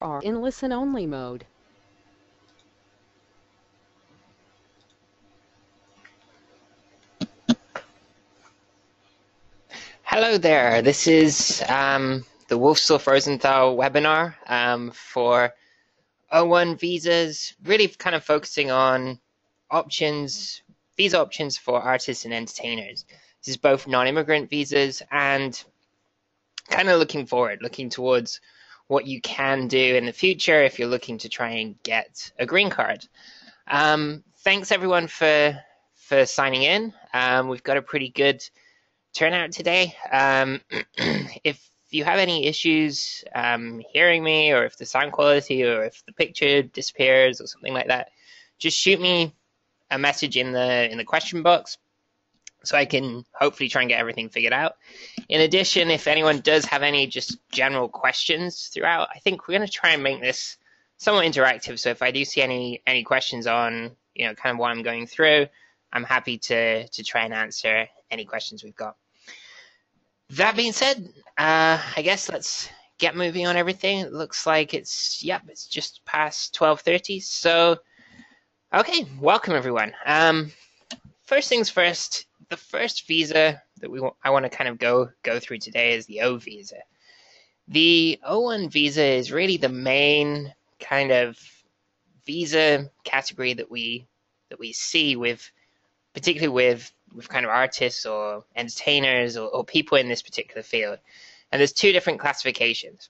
are in listen-only mode. Hello there. This is the Wolfstorf Rosenthal webinar for O1 visas, really kind of focusing on visa options for artists and entertainers. This is both non-immigrant visas and kind of looking towards what you can do in the future if you're looking to try and get a green card. Thanks everyone for signing in. We've got a pretty good turnout today. If you have any issues hearing me, or if the sound quality, or if the picture disappears or something like that, just shoot me a message in the question box so I can hopefully try and get everything figured out. In addition, if anyone does have any just general questions throughout, I think we're going to try and make this somewhat interactive. So if I do see any questions on kind of what I'm going through, I'm happy to try and answer any questions we've got. That being said, I guess let's get moving on everything. It looks like it's just past 12:30. So, okay, welcome everyone. First things first, the first visa that I want to kind of go through today is the O visa. The O1 visa is really the main kind of visa category that we see particularly with kind of artists or entertainers or people in this particular field. And there's two different classifications.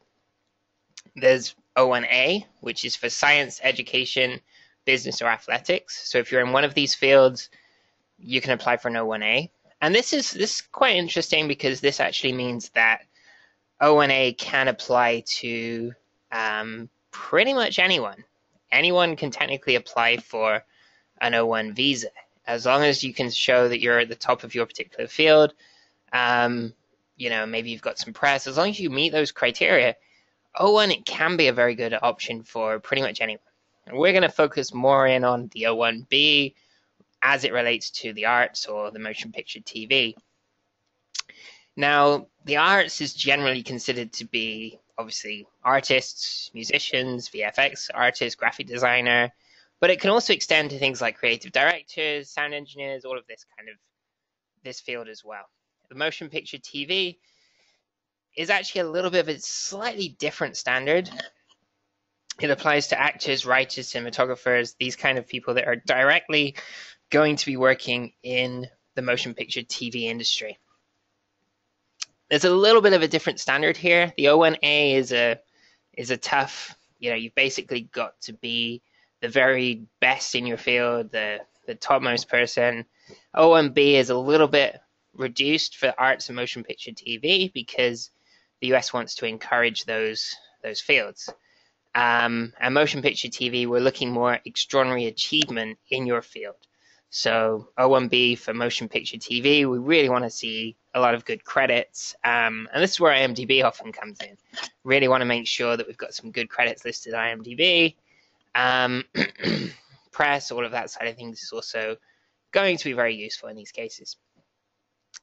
There's O1A, which is for science, education, business, or athletics. So if you're in one of these fields, you can apply for an O1A. And this is quite interesting because this actually means that O1A can apply to pretty much anyone. Anyone can technically apply for an O1 visa, as long as you can show that you're at the top of your particular field. Maybe you've got some press. As long as you meet those criteria, O1, it can be a very good option for pretty much anyone. And we're going to focus more in on the O1B as it relates to the arts or the motion picture TV. Now, the arts is generally considered to be obviously artists, musicians, VFX artists, graphic designer, but it can also extend to things like creative directors, sound engineers, all of this field as well. The motion picture TV is actually a little bit of a slightly different standard. It applies to actors, writers, cinematographers, these kind of people that are directly going to be working in the motion picture TV industry. There's a little bit of a different standard here. The O1A is a tough, you've basically got to be the very best in your field, the topmost person. O1B is a little bit reduced for arts and motion picture TV because the US wants to encourage those fields. And motion picture TV, we're looking more at extraordinary achievement in your field. So O1B for motion picture TV, we really want to see a lot of good credits. And this is where IMDb often comes in. Really want to make sure that we've got some good credits listed on IMDb. Press, all of that side of things is also going to be very useful in these cases.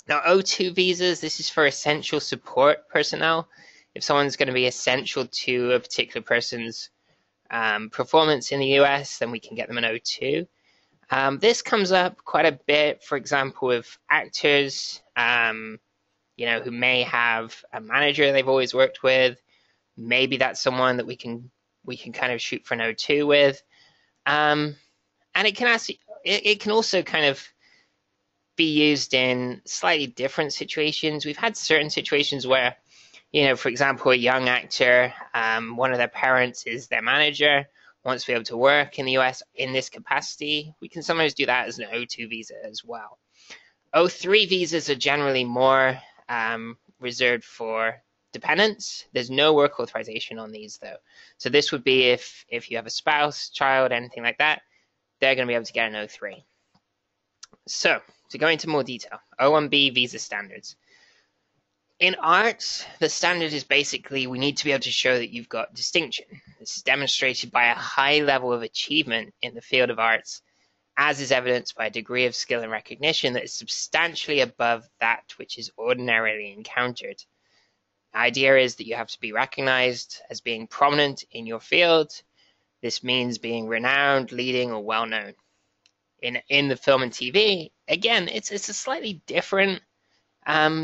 Now, O2 visas, this is for essential support personnel. If someone's going to be essential to a particular person's performance in the US, then we can get them an O2. This comes up quite a bit, for example, with actors, who may have a manager they've always worked with. Maybe that's someone that we can kind of shoot for an O2 with. And it can also kind of be used in slightly different situations. We've had certain situations where, for example, a young actor, one of their parents is their manager, wants to be able to work in the US in this capacity. We can sometimes do that as an O2 visa as well. O3 visas are generally more reserved for dependents. There's no work authorization on these though. So this would be if you have a spouse, child, anything like that, they're going to be able to get an O3. So to go into more detail, O1B visa standards. In arts, the standard is basically we need to be able to show that you've got distinction. This is demonstrated by a high level of achievement in the field of arts, as is evidenced by a degree of skill and recognition that is substantially above that which is ordinarily encountered. idea is that you have to be recognized as being prominent in your field. This means being renowned, leading, or well-known. In the film and TV, again, it's a slightly different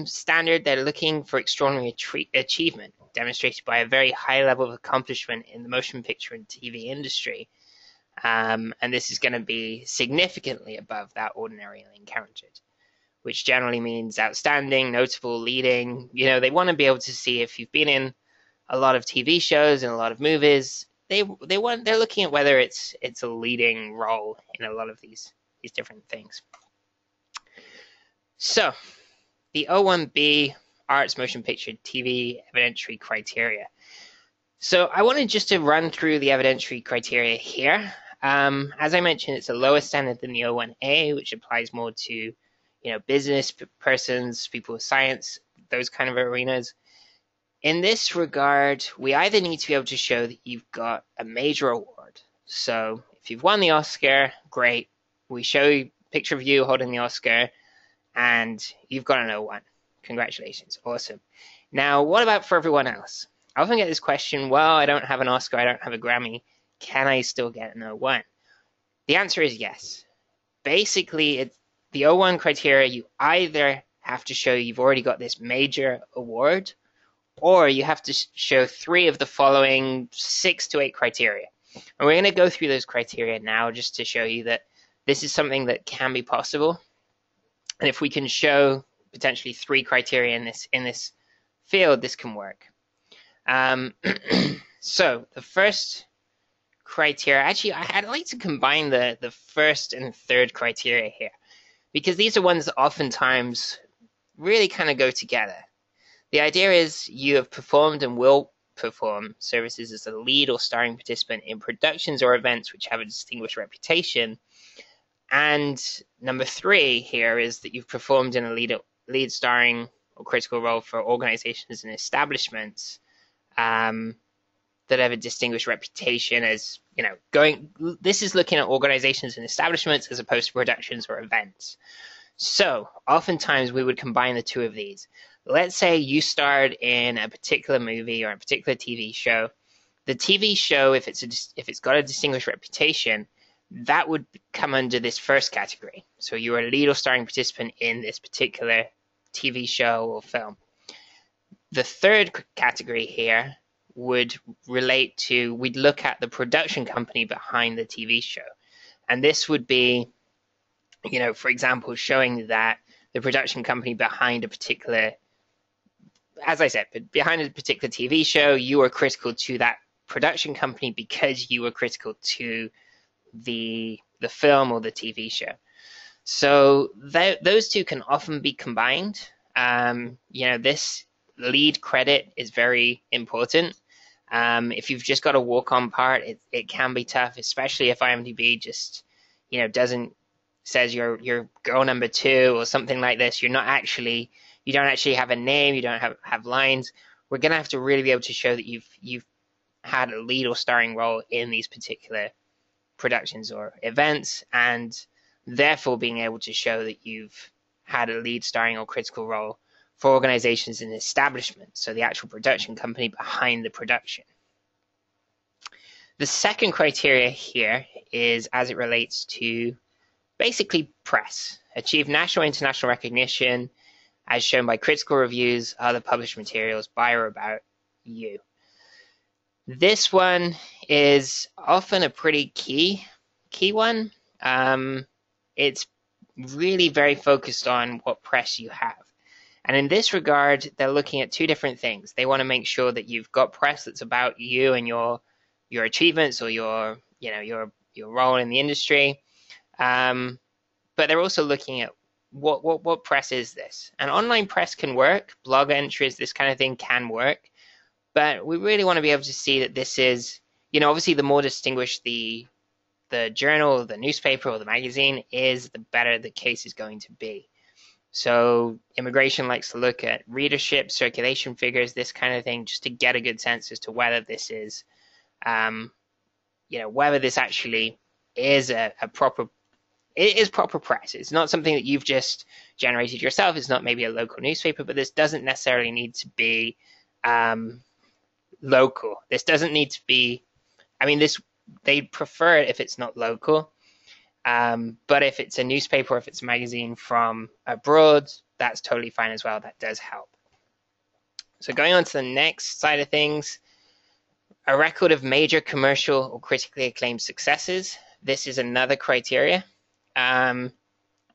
standard. They're looking for extraordinary achievement demonstrated by a very high level of accomplishment in the motion picture and TV industry. And this is going to be significantly above that ordinarily encountered, which generally means outstanding, notable, leading. They want to be able to see if you've been in a lot of TV shows and a lot of movies. They're looking at whether it's a leading role in a lot of these different things. So the O1B Arts Motion Picture TV evidentiary criteria. So I wanted just to run through the evidentiary criteria here. As I mentioned, it's a lower standard than the O1A, which applies more to business persons, people with science, those kind of arenas. In this regard, we either need to be able to show that you've got a major award. So if you've won the Oscar, great. We show a picture of you holding the Oscar, and you've got an O1. Congratulations. Awesome. Now, what about for everyone else? I often get this question, well, I don't have an Oscar, I don't have a Grammy. Can I still get an O1? The answer is yes. Basically, it's the O1 criteria. You either have to show you've already got this major award, or you have to show 3 of the following 6 to 8 criteria. And we're going to go through those criteria now just to show you that this is something that can be possible. And if we can show potentially 3 criteria in this field, this can work. So the first criteria, actually, I'd like to combine the first and third criteria here, because these are ones that oftentimes really kind of go together. The idea is you have performed and will perform services as a lead or starring participant in productions or events which have a distinguished reputation. And number 3 here is that you've performed in a lead starring or critical role for organizations and establishments that have a distinguished reputation as, this is looking at organizations and establishments as opposed to productions or events. So oftentimes we would combine the 2 of these. Let's say you starred in a particular movie or a particular TV show. The TV show, if it's got a distinguished reputation, that would come under this first category. So you're a lead or starring participant in this particular TV show or film. The third category here would relate to, we'd look at the production company behind the TV show. And this would be, for example, showing that the production company behind a particular, as I said, behind a particular TV show, you are critical to that production company because you were critical to the film or the TV show. So those 2 can often be combined. This lead credit is very important. If you've just got a walk-on part, it can be tough, especially if IMDb just, says you're girl number 2 or something like this. You don't actually have a name, you don't have lines. We're going to have to really be able to show that you've had a lead or starring role in these particular productions or events, and therefore being able to show that you've had a lead starring or critical role for organizations and establishments, so the actual production company behind the production. The second criteria here is as it relates to basically press. Achieve national or international recognition as shown by critical reviews, other published materials by or about you. This one is often a pretty key one. It's really very focused on what press you have. And in this regard, they're looking at 2 different things. They want to make sure that you've got press that's about you and your achievements or your role in the industry. But they're also looking at what press is this? And online press can work. Blog entries, this kind of thing can work. But we really want to be able to see that this is, obviously the more distinguished the journal, the newspaper, or the magazine is, the better the case is going to be. So immigration likes to look at readership, circulation figures, this kind of thing, just to get a good sense as to whether this is, whether this actually is proper press. It's not something that you've just generated yourself. It's not maybe a local newspaper, but this doesn't necessarily need to be local. This doesn't need to be, I mean, they prefer it if it's not local. But if it's a newspaper or if it's a magazine from abroad, that's totally fine as well. That does help. So going on to the next side of things, a record of major commercial or critically acclaimed successes. This is another criteria.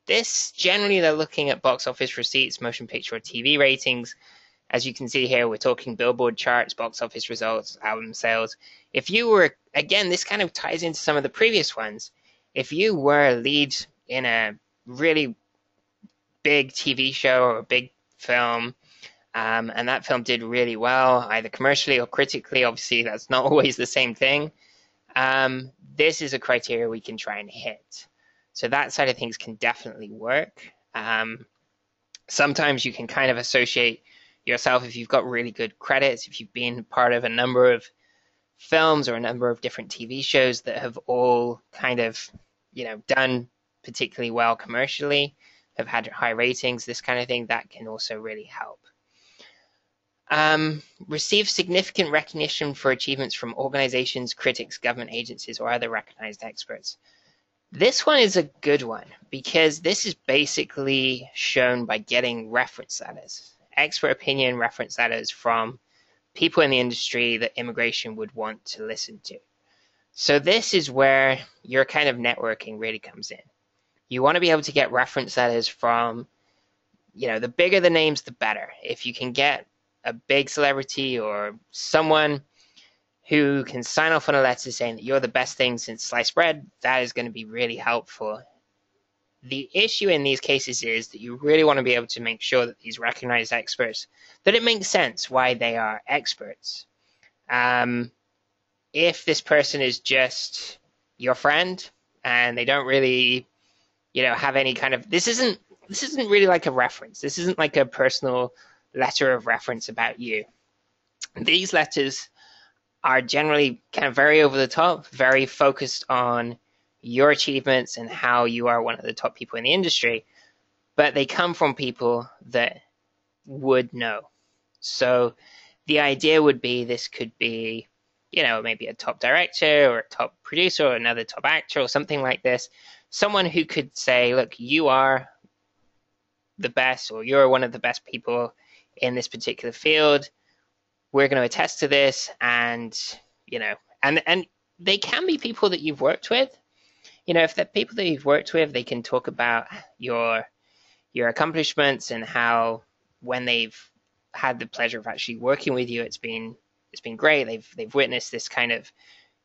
This generally they're looking at box office receipts, motion picture or TV ratings. As you can see here, we're talking Billboard charts, box office results, album sales. If you were, again, this kind of ties into some of the previous ones. If you were a lead in a really big TV show or a big film, and that film did really well, either commercially or critically, obviously that's not always the same thing, this is a criteria we can try and hit. So that side of things can definitely work. Sometimes you can kind of associate yourself, if you've got really good credits, if you've been part of a number of films or a number of different TV shows that have all kind of, done particularly well commercially, have had high ratings, this kind of thing, that can also really help. Receive significant recognition for achievements from organizations, critics, government agencies, or other recognized experts. This one is a good one because this is basically shown by getting reference letters, expert opinion reference letters from people in the industry that immigration would want to listen to. So this is where your kind of networking really comes in. You want to be able to get reference letters from, the bigger the names, the better. If you can get a big celebrity or someone who can sign off on a letter saying that you're the best thing since sliced bread, that is going to be really helpful. The issue in these cases is that you really want to be able to make sure that these recognized experts, that it makes sense why they are experts. If this person is just your friend and they don't really, have any kind of, this isn't really like a reference. This isn't like a personal letter of reference about you. These letters are generally kind of very over the top, very focused on your achievements and how you are one of the top people in the industry, but they come from people that would know. So the idea would be this could be, maybe a top director or a top producer or another top actor or something like this. Someone who could say, look, you are the best, or you're one of the best people in this particular field. We're going to attest to this, and and they can be people that you've worked with. If they're people that you've worked with, they can talk about your accomplishments and how when they've had the pleasure of actually working with you, it's been great. They've witnessed this kind of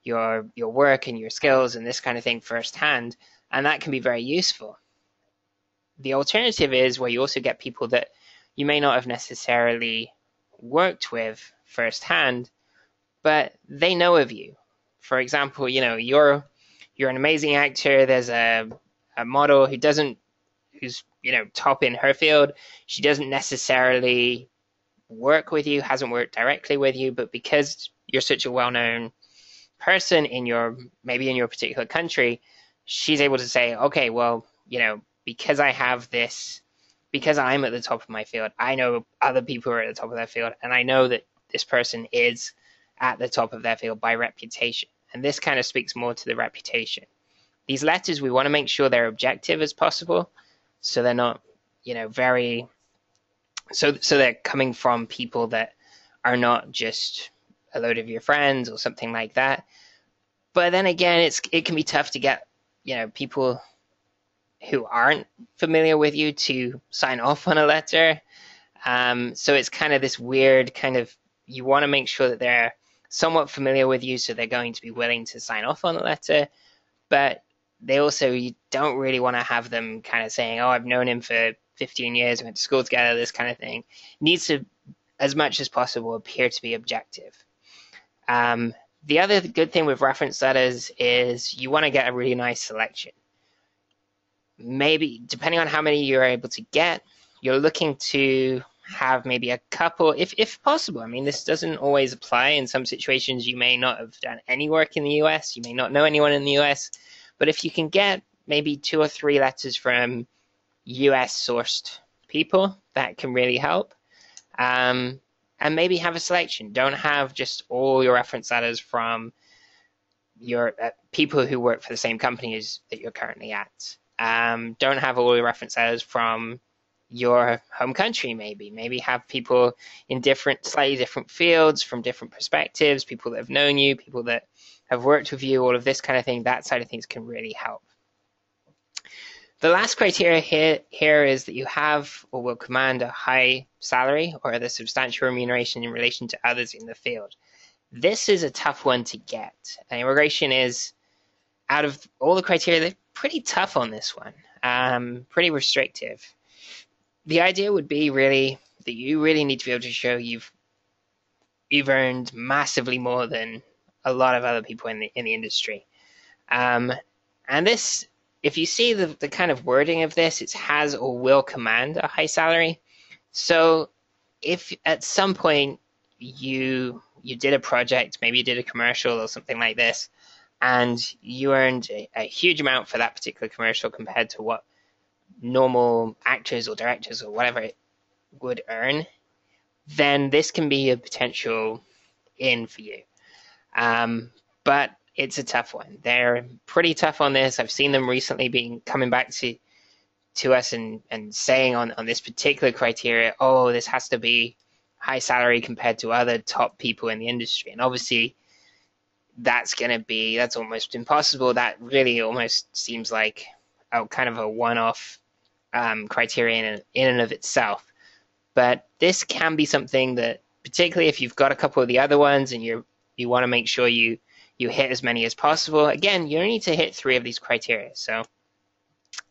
your work and your skills and this kind of thing firsthand, and that can be very useful. The alternative is where you also get people that you may not have necessarily worked with firsthand, but they know of you. For example, you're an amazing actor. There's a model who's top in her field. She doesn't necessarily work with you, hasn't worked directly with you, but because you're such a well-known person maybe in your particular country, she's able to say, okay, well, because I have this, because I'm at the top of my field, I know other people are at the top of their field, and I know that this person is at the top of their field by reputation. And this kind of speaks more to the reputation. These letters, we want to make sure they're objective as possible, so they're not, very, so they're coming from people that are not just a load of your friends or something like that. But then again, it can be tough to get, people who aren't familiar with you to sign off on a letter. So it's kind of this weird kind of, you want to make sure that they're somewhat familiar with you, so they're going to be willing to sign off on a letter. But you don't really want to have them kind of saying, oh, I've known him for 15 years, we went to school together, this kind of thing. It needs to, as much as possible, appear to be objective. The other good thing with reference letters is you want to get a really nice selection. Maybe, depending on how many you're able to get, you're looking to have maybe a couple, if possible. I mean, this doesn't always apply. In some situations, you may not have done any work in the US, you may not know anyone in the US, but if you can get maybe 2 or 3 letters from US-sourced people, that can really help. and maybe have a selection. Don't have just all your reference letters from your people who work for the same companies that you're currently at. Don't have all your reference letters from your home country. Maybe have people in slightly different fields, from different perspectives, people that have known you, people that have worked with you, all of this kind of thing. That side of things can really help. The last criteria here is that you have or will command a high salary or other substantial remuneration in relation to others in the field. This is a tough one to get. Immigration is, out of all the criteria, they're pretty tough on this one, pretty restrictive. The idea would be really that you really need to be able to show you've earned massively more than a lot of other people in the industry. And this, if you see the kind of wording of this, it has or will command a high salary. So if at some point you did a project, maybe you did a commercial or something like this, and you earned a huge amount for that particular commercial compared to what normal actors or directors or whatever it would earn, then this can be a potential in for you. But it's a tough one. They're pretty tough on this. I've seen them recently coming back to us and saying on this particular criteria, oh, this has to be high salary compared to other top people in the industry. And obviously that's almost impossible. That really almost seems like a kind of a one-off criterion in and of itself. But this can be something that, particularly if you've got a couple of the other ones and you want to make sure you hit as many as possible. Again, you only need to hit 3 of these criteria. So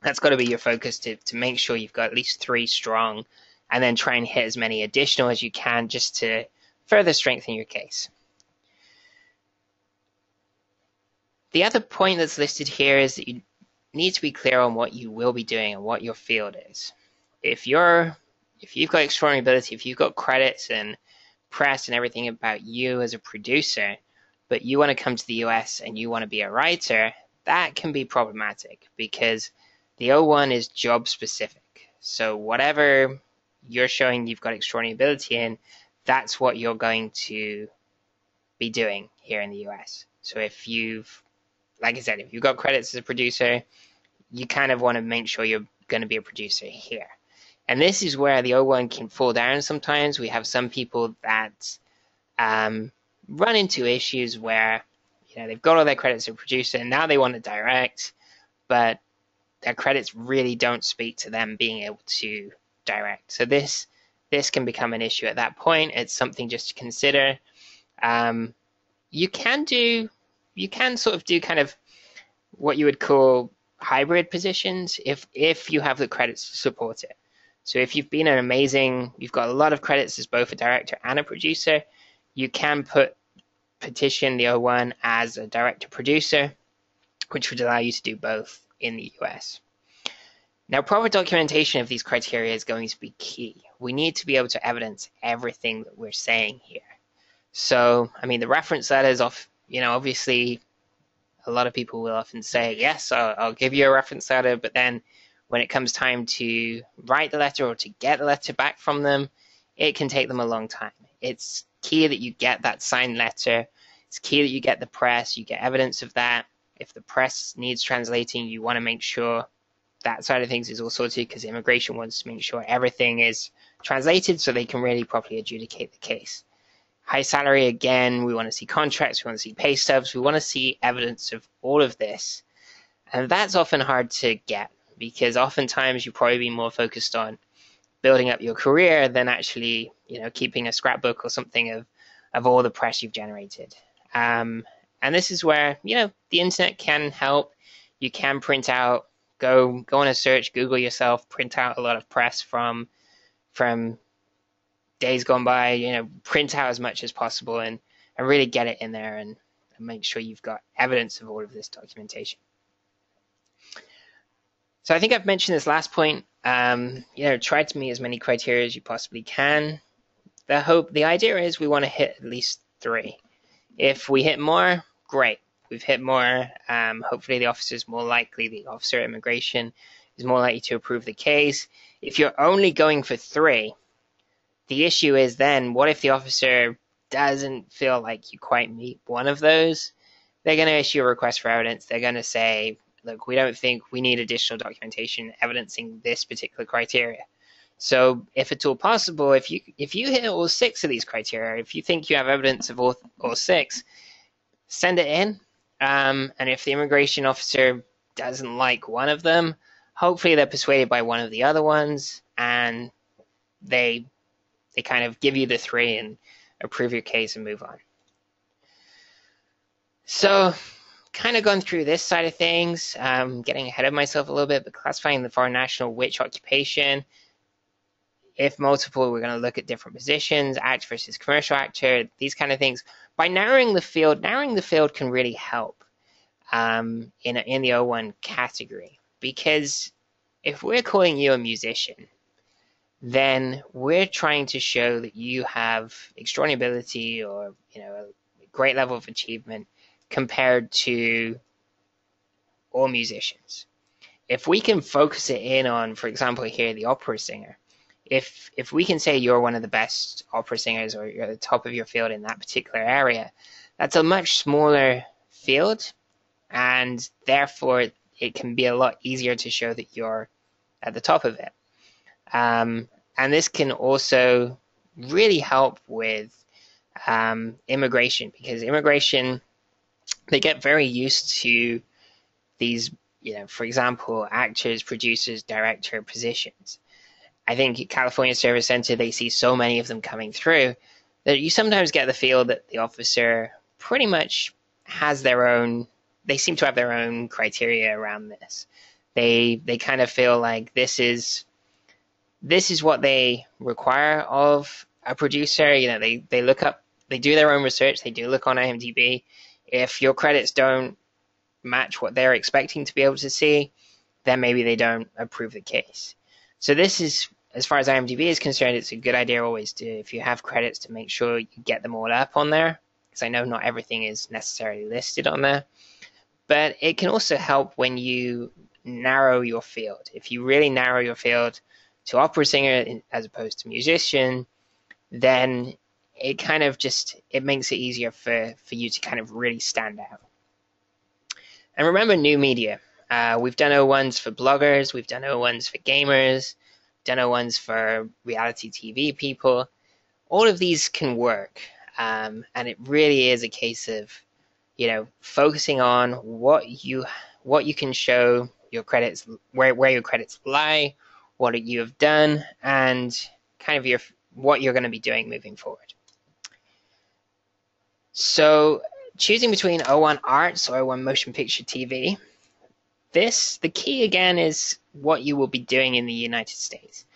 that's got to be your focus, to make sure you've got at least 3 strong, and then try and hit as many additional as you can just to further strengthen your case. The other point that's listed here is that you need to be clear on what you will be doing and what your field is. If you've got extraordinary ability, if you've got credits and press and everything about you as a producer, but you want to come to the US and you want to be a writer, that can be problematic because the O1 is job specific. So whatever you're showing you've got extraordinary ability in, that's what you're going to be doing here in the US. So if like I said, if you've got credits as a producer, you kind of want to make sure you're going to be a producer here. And this is where the O1 can fall down sometimes. We have some people that run into issues where they've got all their credits as a producer and now they want to direct, but their credits really don't speak to them being able to direct. So this can become an issue at that point. It's something just to consider. You can sort of do kind of what you would call hybrid positions if you have the credits to support it. So if you've got a lot of credits as both a director and a producer, you can petition the O1 as a director-producer, which would allow you to do both in the US. Now, proper documentation of these criteria is going to be key. We need to be able to evidence everything that we're saying here. So, I mean, the reference letters obviously a lot of people will often say, yes, I'll give you a reference letter, but then when it comes time to write the letter or to get the letter back from them, it can take them a long time. It's key that you get that signed letter. It's key that you get the press, you get evidence of that. If the press needs translating, you want to make sure that side of things is all sorted, because immigration wants to make sure everything is translated so they can really properly adjudicate the case. High salary, again, we want to see contracts, we want to see pay stubs, we want to see evidence of all of this. And that's often hard to get, because oftentimes you'll probably be more focused on building up your career than actually, keeping a scrapbook or something of all the press you've generated. And this is where, the internet can help. You can print out, go on a search, Google yourself, print out a lot of press from days gone by, print out as much as possible and really get it in there and make sure you've got evidence of all of this documentation. So I think I've mentioned this last point. Try to meet as many criteria as you possibly can. The idea is we want to hit at least 3. If we hit more, great. We've hit more. Hopefully the officer at immigration is more likely to approve the case. If you're only going for 3, the issue is then, what if the officer doesn't feel like you quite meet one of those? They're going to issue a request for evidence. They're going to say, look, we don't think we need additional documentation evidencing this particular criteria. So if at all possible, if you hit all 6 of these criteria, if you think you have evidence of all 6, send it in. And if the immigration officer doesn't like one of them, hopefully they're persuaded by one of the other ones, and they kind of give you the 3 and approve your case and move on. So kind of gone through this side of things, getting ahead of myself a little bit, but classifying the foreign national, which occupation. If multiple, we're going to look at different positions, act versus commercial actor, these kind of things. By narrowing the field can really help in the O1 category, because if we're calling you a musician, then we're trying to show that you have extraordinary ability or a great level of achievement compared to all musicians. If we can focus it in on, for example, here, the opera singer, if we can say you're one of the best opera singers or you're at the top of your field in that particular area, that's a much smaller field, and therefore it can be a lot easier to show that you're at the top of it. And this can also really help with immigration, because immigration, they get very used to these, for example, actors, producers, director positions. I think California Service Center, they see so many of them coming through that you sometimes get the feel that the officer pretty much has their own, they seem to have their own criteria around this. They kind of feel like this is what they require of a producer. They look up, they do their own research, they do look on IMDb. If your credits don't match what they're expecting to be able to see, then maybe they don't approve the case. So this is, as far as IMDb is concerned, it's a good idea always to, if you have credits, to make sure you get them all up on there, because I know not everything is necessarily listed on there. But it can also help when you narrow your field. If you really narrow your field to opera singer as opposed to musician, then it kind of just, it makes it easier for you to kind of really stand out. And remember, new media. We've done O1s for bloggers, we've done O1s for gamers, done O1s for reality TV people. All of these can work, and it really is a case of, focusing on what you can show your credits, where your credits lie, what you have done, and kind of what you're going to be doing moving forward. So choosing between O1 Arts or O1 Motion Picture TV, the key again is what you will be doing in the United States.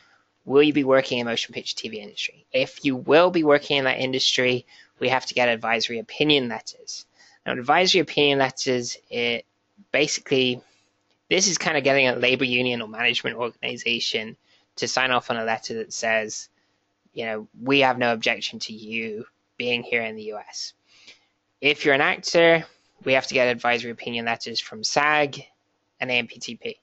Will you be working in motion picture TV industry? If you will be working in that industry, we have to get advisory opinion letters. Now, advisory opinion letters, this is kind of getting a labor union or management organization to sign off on a letter that says, we have no objection to you being here in the US. If you're an actor, we have to get advisory opinion letters from SAG and AMPTP.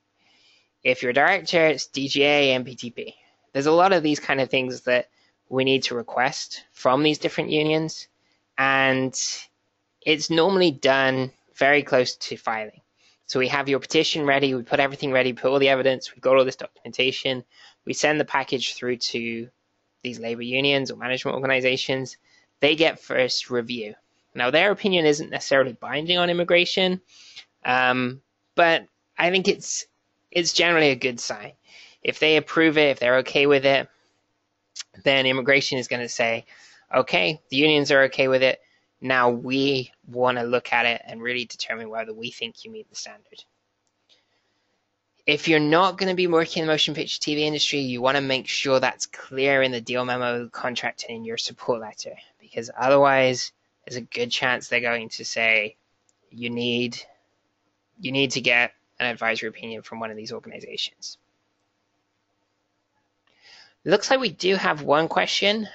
If you're a director, it's DGA, MPTP. There's a lot of these kind of things that we need to request from these different unions, and it's normally done very close to filing. So we have your petition ready, we put everything ready, put all the evidence, we've got all this documentation, we send the package through to these labor unions or management organizations. They get first review. Now, their opinion isn't necessarily binding on immigration, but I think it's generally a good sign. If they approve it, if they're okay with it, then immigration is going to say, okay, the unions are okay with it. Now we want to look at it and really determine whether we think you meet the standard. If you're not going to be working in the motion picture TV industry, you want to make sure that's clear in the deal memo, contract, and in your support letter, because otherwise there's a good chance they're going to say you need to get an advisory opinion from one of these organizations. Looks like we do have one question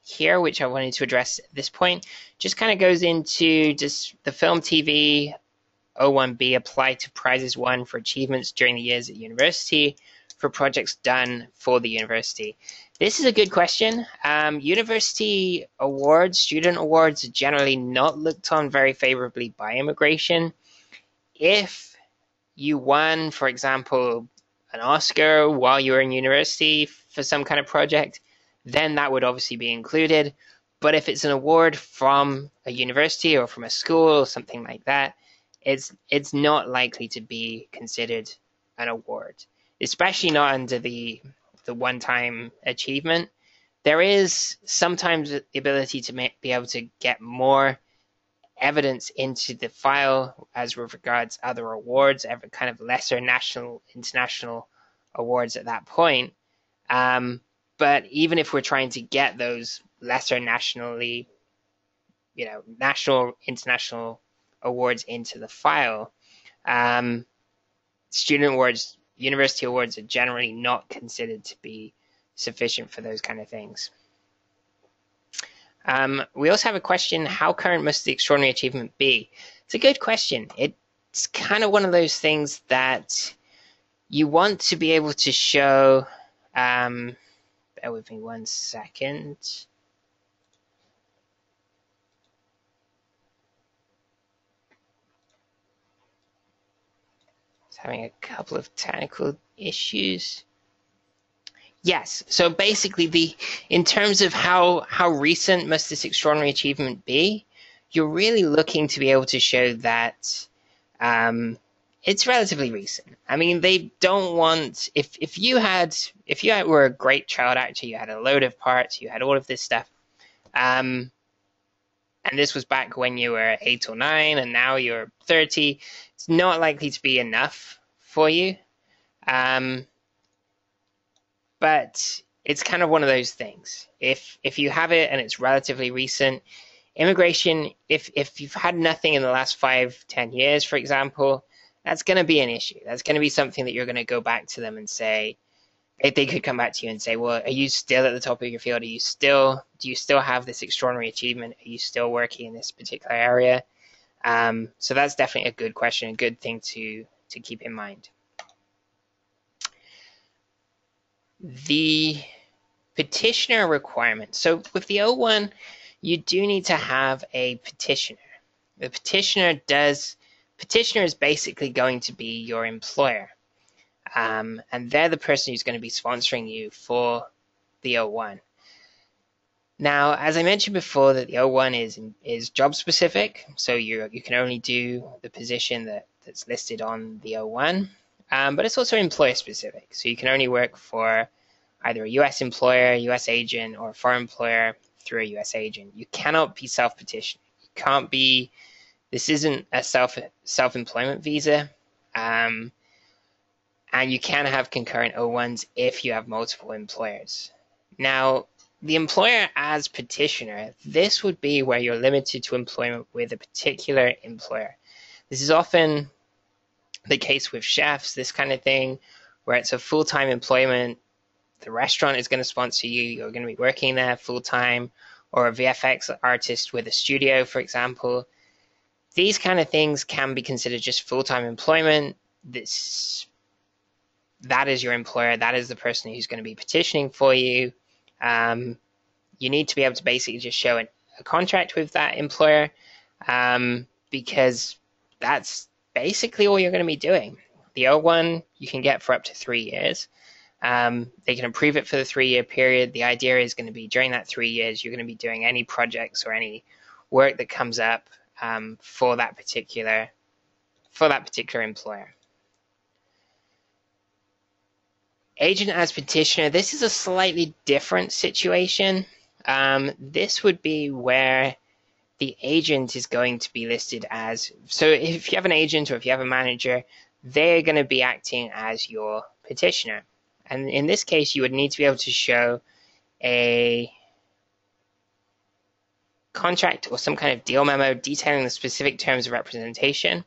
here, which I wanted to address at this point. Just kind of goes into, does the film TV O1B apply to prizes won for achievements during the years at university for projects done for the university? This is a good question. University awards, student awards, are generally not looked on very favorably by immigration. If you won, for example, an Oscar while you were in university for some kind of project, then that would obviously be included. But if it's an award from a university or from a school or something like that, it's not likely to be considered an award, especially not under the one-time achievement. There is sometimes the ability to be able to get more evidence into the file as with regards other awards, every kind of lesser national, international awards at that point. But even if we're trying to get those lesser nationally, national, international awards into the file, student awards, university awards are generally not considered to be sufficient for those kind of things. We also have a question, how current must the extraordinary achievement be? It's a good question. It's kind of one of those things that you want to be able to show, bear with me 1 second. It's having a couple of technical issues. Yes, so basically in terms of how recent must this extraordinary achievement be, you're really looking to be able to show that it's relatively recent. I mean, they don't want, if you were a great child actor, you had a load of parts, you had all of this stuff, and this was back when you were 8 or 9 and now you're 30, it's not likely to be enough for you. But it's kind of one of those things. If you have it and it's relatively recent, immigration, if you've had nothing in the last 5-10 years, for example, that's going to be an issue. That's going to be something that you're going to go back to them and say, if they could come back to you and say, well, are you still at the top of your field? Do you still have this extraordinary achievement? Are you still working in this particular area? So that's definitely a good question, a good thing to keep in mind. The petitioner requirement. So with the O1, you do need to have a petitioner. The petitioner is basically going to be your employer. And they're the person who's going to be sponsoring you for the O1. Now, as I mentioned before, that the O1 is job specific, so you can only do the position that's listed on the O1. But it's also employer specific, so you can only work for either a US employer, US agent, or a foreign employer through a US agent. You cannot be self-petitioning. You can't be, this isn't a self-employment visa, and you can have concurrent O1s if you have multiple employers. Now, the employer as petitioner, this would be where you're limited to employment with a particular employer. This is often the case with chefs, this kind of thing, where it's a full-time employment. The restaurant is going to sponsor you, you're going to be working there full-time, or a VFX artist with a studio, for example. These kind of things can be considered just full-time employment. That is your employer, that is the person who's going to be petitioning for you. You need to be able to basically just show a contract with that employer, because that's basically all you're going to be doing. The O1 you can get for up to 3 years. They can approve it for the 3-year period. The idea is going to be during that 3 years, you're going to be doing any projects or any work that comes up for that particular employer. Agent as petitioner, this is a slightly different situation. This would be where the agent is going to be listed as, so if you have an agent or if you have a manager, they're going to be acting as your petitioner. And in this case, you would need to be able to show a contract or some kind of deal memo detailing the specific terms of representation,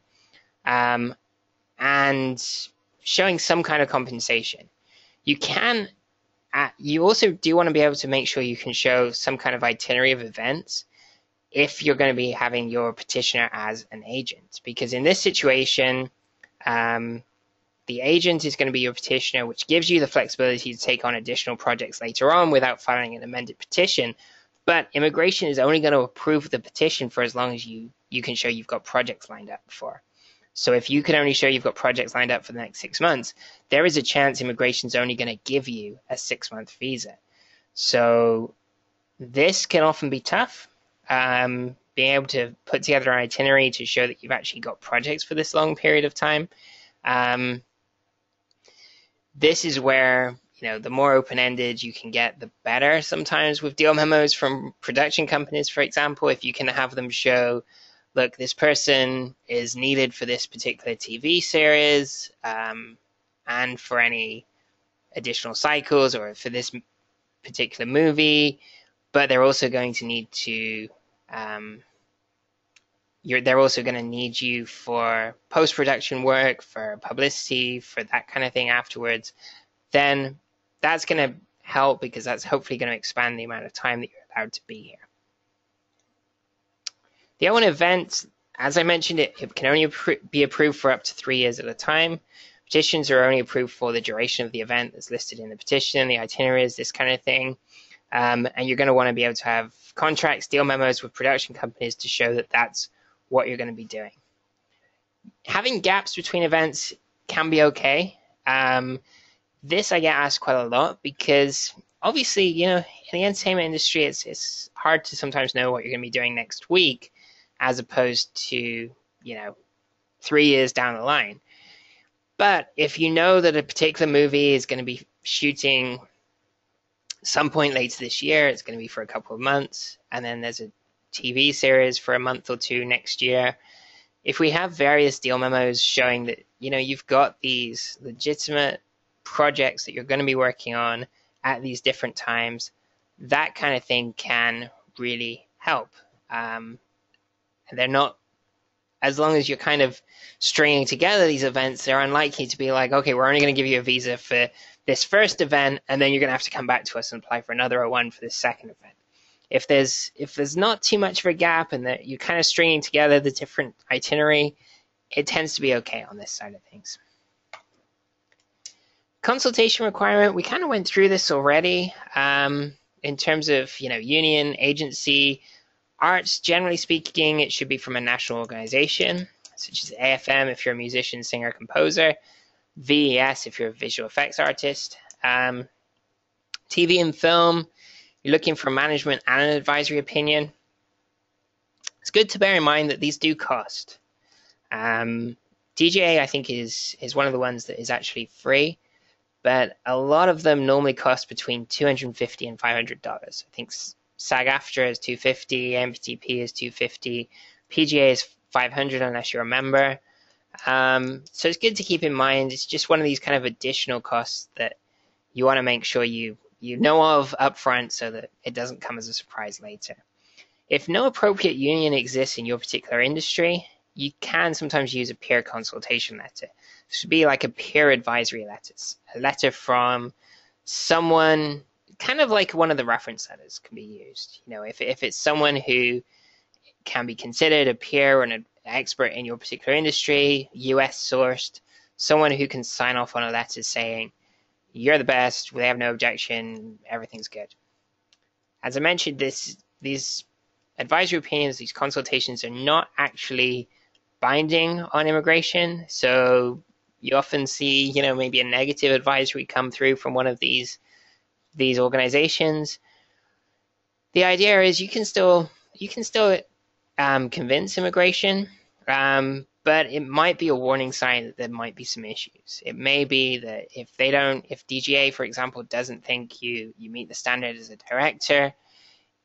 and showing some kind of compensation. You also do want to be able to make sure you can show some kind of itinerary of events if you're going to be having your petitioner as an agent, because in this situation, The agent is going to be your petitioner, which gives you the flexibility to take on additional projects later on without filing an amended petition. But immigration is only going to approve the petition for as long as you can show you've got projects lined up for. So if you can only show you've got projects lined up for the next 6 months, there is a chance immigration's only going to give you a 6-month visa. So this can often be tough. Being able to put together an itinerary to show that you've actually got projects for this long period of time. This is where, the more open-ended you can get, the better sometimes with deal memos from production companies, for example. If you can have them show, look, this person is needed for this particular TV series and for any additional cycles or for this particular movie, but they're also going to need to they're also going to need you for post-production work, for publicity, for that kind of thing afterwards, then that's going to help because that's hopefully going to expand the amount of time that you're allowed to be here. The O1 event, as I mentioned, it can only be approved for up to 3 years at a time. Petitions are only approved for the duration of the event that's listed in the petition, the itineraries, this kind of thing. And you're going to want to be able to have contracts, deal memos with production companies to show that that's what you're going to be doing. Having gaps between events can be okay. This I get asked quite a lot because obviously, in the entertainment industry, it's hard to sometimes know what you're going to be doing next week as opposed to, 3 years down the line. But if you know that a particular movie is going to be shooting some point later this year, it's going to be for a couple of months, and then there's a TV series for a month or two next year. If we have various deal memos showing that, you've got these legitimate projects that you're going to be working on at these different times, that kind of thing can really help. And they're not, as long as you're kind of stringing together these events, they're unlikely to be like, okay, we're only going to give you a visa for this first event, and then you're going to have to come back to us and apply for another one for this second event. If there's not too much of a gap and that you're kind of stringing together the different itinerary, it tends to be okay on this side of things. Consultation requirement, we kind of went through this already in terms of, union, agency. Arts, generally speaking, it should be from a national organization, such as AFM if you're a musician, singer, composer, VES if you're a visual effects artist. TV and film, you're looking for management and an advisory opinion. It's good to bear in mind that these do cost. DGA, I think, is one of the ones that is actually free, but a lot of them normally cost between $250 and $500. I think SAG-AFTRA is $250, MPTP is $250, PGA is $500 unless you're a member. So it's good to keep in mind. It's just one of these kind of additional costs that you want to make sure you know of upfront so that it doesn't come as a surprise later. If no appropriate union exists in your particular industry, you can sometimes use a peer consultation letter. This would be like a peer advisory letter, a letter from someone, kind of like one of the reference letters can be used. If it's someone who can be considered a peer or an expert in your particular industry, US sourced, someone who can sign off on a letter saying, you're the best, we have no objection, everything's good. As I mentioned, these advisory opinions, these consultations are not actually binding on immigration. So you often see, maybe a negative advisory come through from one of these organizations. The idea is you can still convince immigration, but it might be a warning sign that there might be some issues. It may be that if DGA, for example, doesn't think you meet the standard as a director,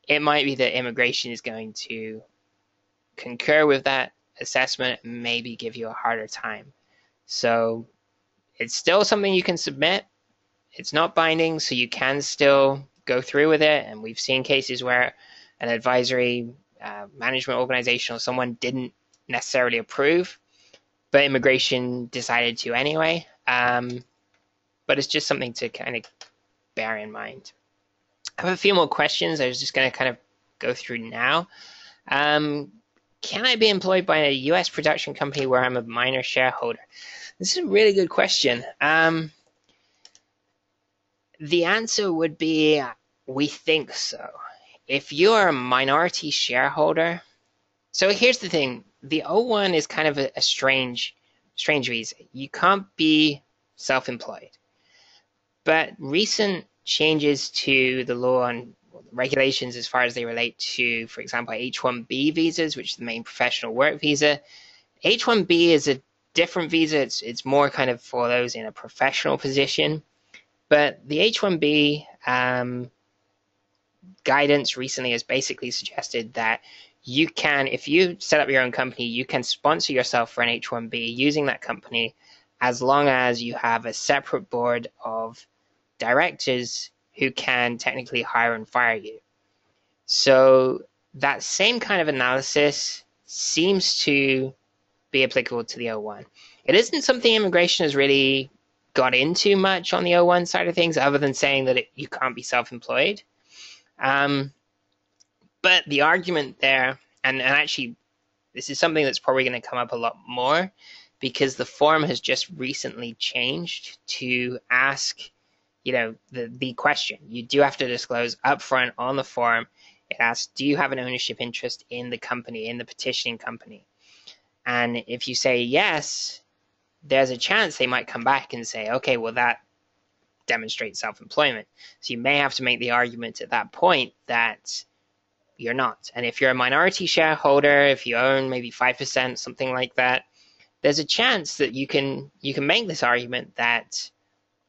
it might be that immigration is going to concur with that assessment and maybe give you a harder time. So it's still something you can submit. It's not binding, so you can still go through with it. And we've seen cases where an advisory management organization or someone didn't necessarily approve, but immigration decided to anyway. But it's just something to kind of bear in mind. I have a few more questions I was just going to kind of go through now. Can I be employed by a US production company where I'm a minor shareholder? This is a really good question. The answer would be we think so. If you're a minority shareholder, so here's the thing: the O1 is kind of a strange visa. You can't be self-employed, but recent changes to the law and regulations as far as they relate to, for example, H-1B visas, which is the main professional work visa. H-1B is a different visa. It's more kind of for those in a professional position. But the H-1B guidance recently has basically suggested that you can, if you set up your own company, you can sponsor yourself for an H-1B using that company as long as you have a separate board of directors who can technically hire and fire you. So that same kind of analysis seems to be applicable to the O1. It isn't something immigration has really got into much on the O1 side of things, other than saying that you can't be self-employed. But the argument there, and actually this is something that's probably going to come up a lot more, because the form has just recently changed to ask, the question. You do have to disclose upfront on the form. It asks, do you have an ownership interest in the company, in the petitioning company? And if you say yes, there's a chance they might come back and say, okay, well, that demonstrates self-employment. So you may have to make the argument at that point that you're not. And if you're a minority shareholder, if you own maybe 5%, something like that, there's a chance that you can make this argument that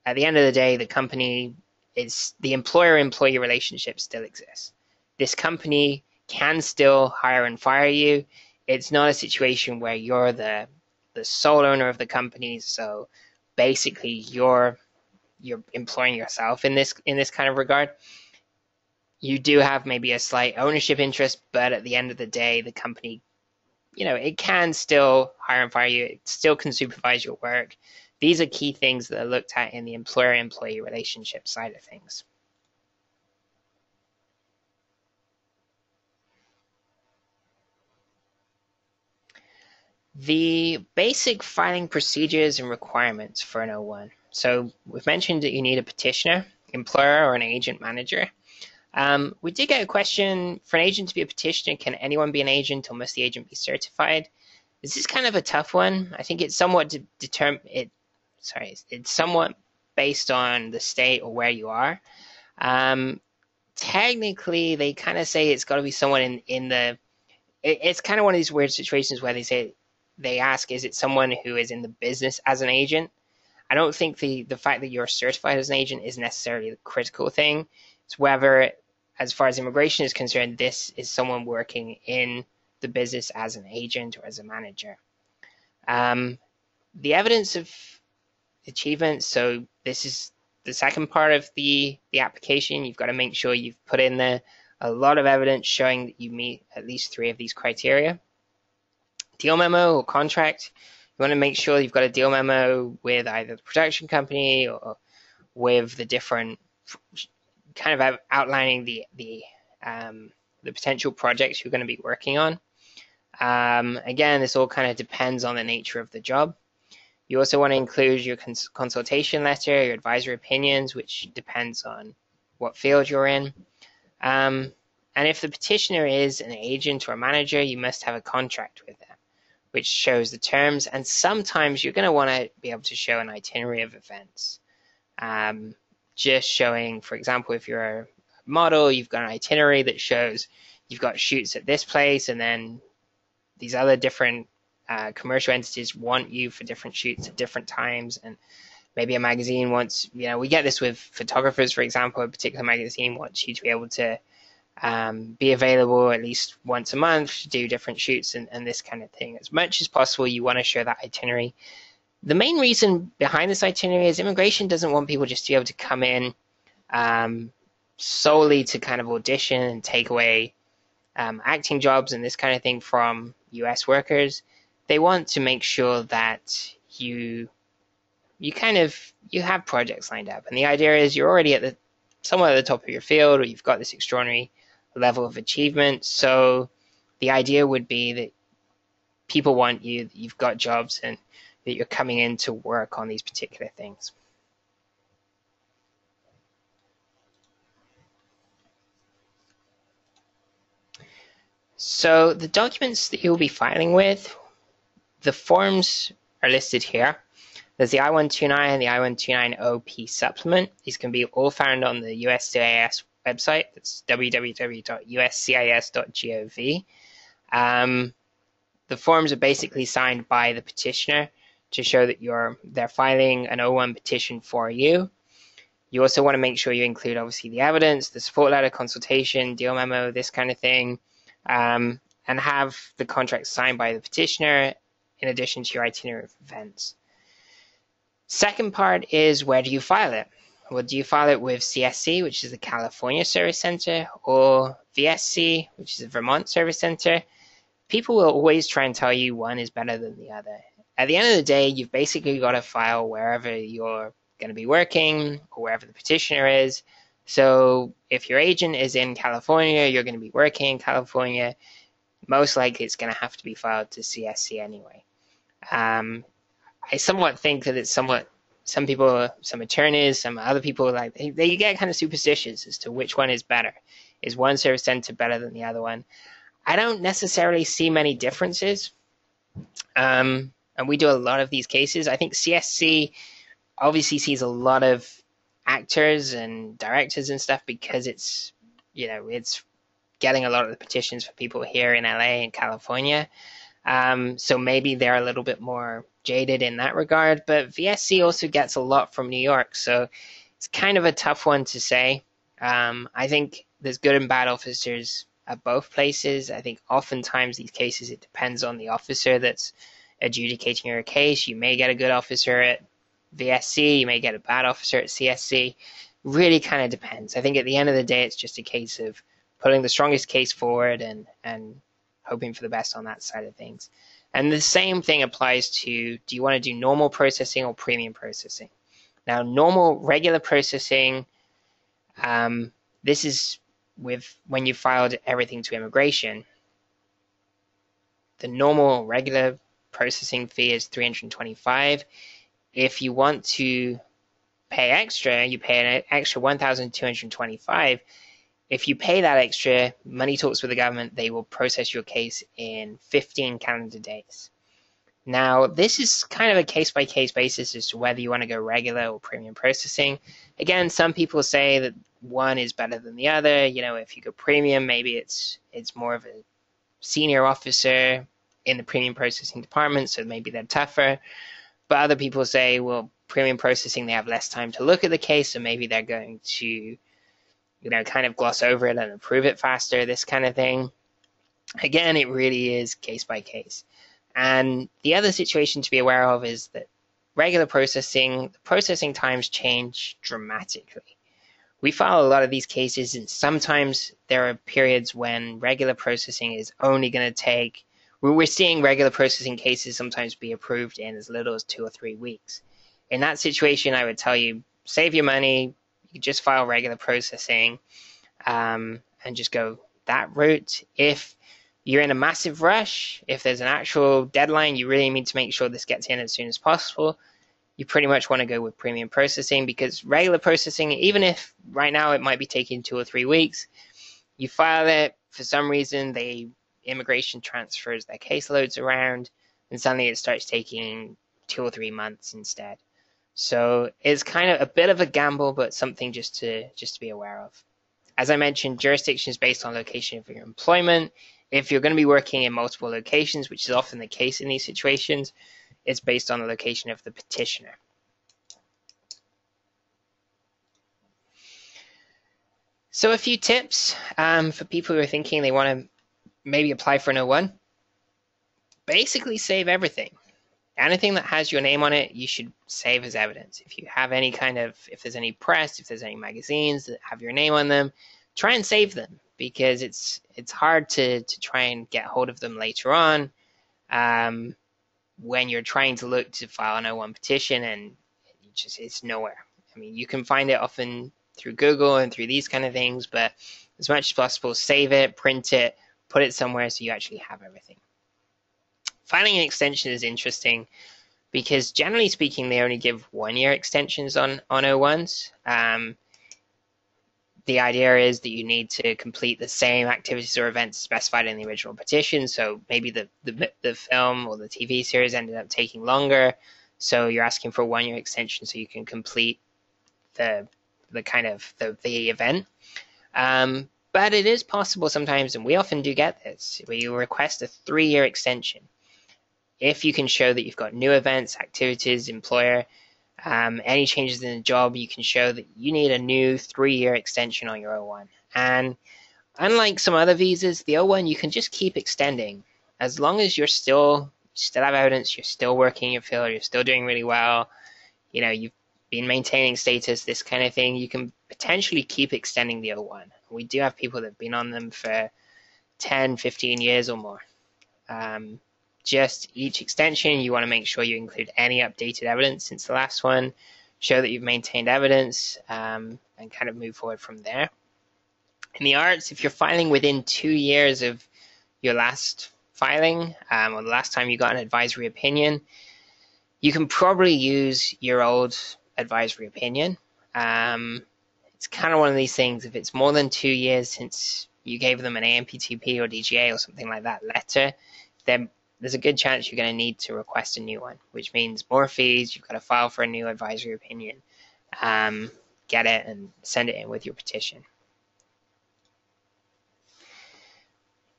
at the end of the day, the company is, the employer-employee relationship still exists. This company can still hire and fire you. It's not a situation where you're the sole owner of the company. So basically, you're employing yourself in this kind of regard. You do have maybe a slight ownership interest, but at the end of the day, the company, it can still hire and fire you. It still can supervise your work. These are key things that are looked at in the employer-employee relationship side of things. The basic filing procedures and requirements for an O1. So we've mentioned that you need a petitioner, employer, or an agent manager. We did get a question, for an agent to be a petitioner, can anyone be an agent or must the agent be certified? This is kind of a tough one. I think it's somewhat it's somewhat based on the state or where you are. Technically, they kind of say it's got to be someone in the, it's kind of one of these weird situations where they ask, is it someone who is in the business as an agent? I don't think the fact that you're certified as an agent is necessarily the critical thing. It's whether, as far as immigration is concerned, this is someone working in the business as an agent or as a manager. The evidence of achievement, so this is the second part of the application. You've got to make sure you've put in there a lot of evidence showing that you meet at least 3 of these criteria. Deal memo or contract. You want to make sure you've got a deal memo with either the production company or with the different, kind of outlining the potential projects you're going to be working on. Again, this all kind of depends on the nature of the job. You also want to include your consultation letter, your advisory opinions, which depends on what field you're in. And if the petitioner is an agent or a manager, you must have a contract with them, which shows the terms. And sometimes you're going to want to be able to show an itinerary of events. Just showing, for example, if you're a model, you've got an itinerary that shows you've got shoots at this place, and then these other different commercial entities want you for different shoots at different times. And maybe a magazine wants, we get this with photographers, for example, a particular magazine wants you to be able to be available at least once a month to do different shoots and this kind of thing. As much as possible, you want to show that itinerary. The main reason behind this itinerary is immigration doesn't want people just to be able to come in solely to kind of audition and take away acting jobs and this kind of thing from US workers. They want to make sure that you have projects lined up. And the idea is you're already somewhat at the top of your field, or you've got this extraordinary level of achievement. So the idea would be that people want you, you've got jobs, and that you're coming in to work on these particular things. So the documents that you'll be filing with, the forms are listed here. There's the I-129 and the I-129OP supplement. These can be all found on the USCIS website. That's www.uscis.gov. The forms are basically signed by the petitioner to show that they're filing an O1 petition for you. You also want to make sure you include, obviously, the evidence, the support letter, consultation, deal memo, this kind of thing, and have the contract signed by the petitioner in addition to your itinerary of events. Second part is, where do you file it? Well, do you file it with CSC, which is the California Service Center, or VSC, which is the Vermont Service Center? People will always try and tell you one is better than the other. At the end of the day, you've basically got to file wherever you're going to be working or wherever the petitioner is. So if your agent is in California, you're going to be working in California, most likely it's going to have to be filed to CSC anyway. I somewhat think that it's somewhat, some people, some attorneys, some other people, like they get kind of superstitious as to which one is better. Is one service center better than the other one? I don't necessarily see many differences. And we do a lot of these cases. I think CSC obviously sees a lot of actors and directors and stuff because it's, it's getting a lot of the petitions for people here in LA and California. So maybe they're a little bit more jaded in that regard, but VSC also gets a lot from New York, so it's kind of a tough one to say. I think there's good and bad officers at both places. I think oftentimes these cases, it depends on the officer that's adjudicating your case. You may get a good officer at VSC, you may get a bad officer at CSC. Really kind of depends. I think at the end of the day, it's just a case of putting the strongest case forward and hoping for the best on that side of things. And the same thing applies to, do you want to do normal processing or premium processing? Now, normal, regular processing, this is with when you filed everything to immigration. The normal, regular processing fee is $325. If you want to pay extra, you pay an extra $1,225. If you pay that extra, money talks with the government, they will process your case in 15 calendar days. Now, this is kind of a case-by-case basis as to whether you want to go regular or premium processing. Again, some people say that one is better than the other. If you go premium, maybe it's more of a senior officer in the premium processing department, so maybe they're tougher. But other people say, well, premium processing, they have less time to look at the case, so maybe they're going to kind of gloss over it and approve it faster, this kind of thing. Again, it really is case by case. And the other situation to be aware of is that regular processing, the processing times change dramatically. We file a lot of these cases, and sometimes there are periods when regular processing is only going to take, we're seeing regular processing cases sometimes be approved in as little as 2 or 3 weeks. In that situation, I would tell you, save your money, you just file regular processing and just go that route. If you're in a massive rush, if there's an actual deadline, you really need to make sure this gets in as soon as possible, you pretty much want to go with premium processing, because regular processing, even if right now it might be taking 2 or 3 weeks, you file it, for some reason immigration transfers their caseloads around, and suddenly it starts taking 2 or 3 months instead. So it's kind of a bit of a gamble, but something just to be aware of. As I mentioned, jurisdiction is based on location of your employment. If you're going to be working in multiple locations, which is often the case in these situations, it's based on the location of the petitioner. So a few tips for people who are thinking they want to maybe apply for an O1. Basically save everything. Anything that has your name on it, you should save as evidence. If you have any if there's any press, if there's any magazines that have your name on them, try and save them, because it's hard to try and get hold of them later on when you're trying to look to file an O1 petition and it's nowhere. I mean, you can find it often through Google and through these kind of things, but as much as possible, save it, print it, put it somewhere so you actually have everything. Filing an extension is interesting because generally speaking, they only give 1-year extensions on O1s. The idea is that you need to complete the same activities or events specified in the original petition. So maybe the film or the TV series ended up taking longer, so you're asking for a 1-year extension so you can complete the event. But it is possible sometimes, and we often do get this, where you request a 3-year extension. If you can show that you've got new events, activities, employer, any changes in the job, you can show that you need a new 3-year extension on your O1. And unlike some other visas, the O1 you can just keep extending as long as you still have evidence, you're still working your field, you're still doing really well, you've been maintaining status, this kind of thing. You can potentially keep extending the O1. We do have people that have been on them for 10, 15 years or more. Just each extension, you want to make sure you include any updated evidence since the last one, show that you've maintained evidence, and kind of move forward from there. In the arts, if you're filing within 2 years of your last filing, or the last time you got an advisory opinion, you can probably use your old advisory opinion. It's kind of one of these things, if it's more than 2 years since you gave them an AMPTP or DGA or something like that letter, then there's a good chance you're going to need to request a new one, which means more fees. You've got to file for a new advisory opinion, get it, and send it in with your petition.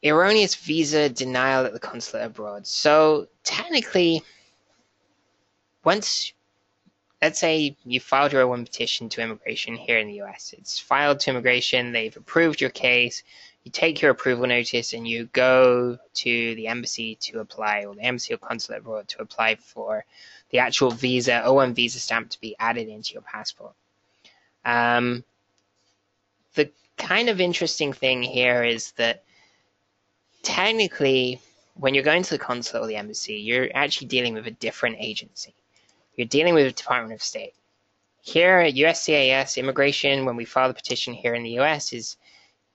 Erroneous visa denial at the consulate abroad. So technically, once, let's say you filed your O1 petition to immigration here in the US, it's filed to immigration, they've approved your case, you take your approval notice and you go to the embassy to apply, or the embassy or consulate abroad to apply for the actual visa, O1 visa stamp to be added into your passport. The kind of interesting thing here is that technically, when you're going to the consulate or the embassy, you're actually dealing with a different agency. You're dealing with the Department of State. Here at USCIS, immigration, when we file the petition here in the US, is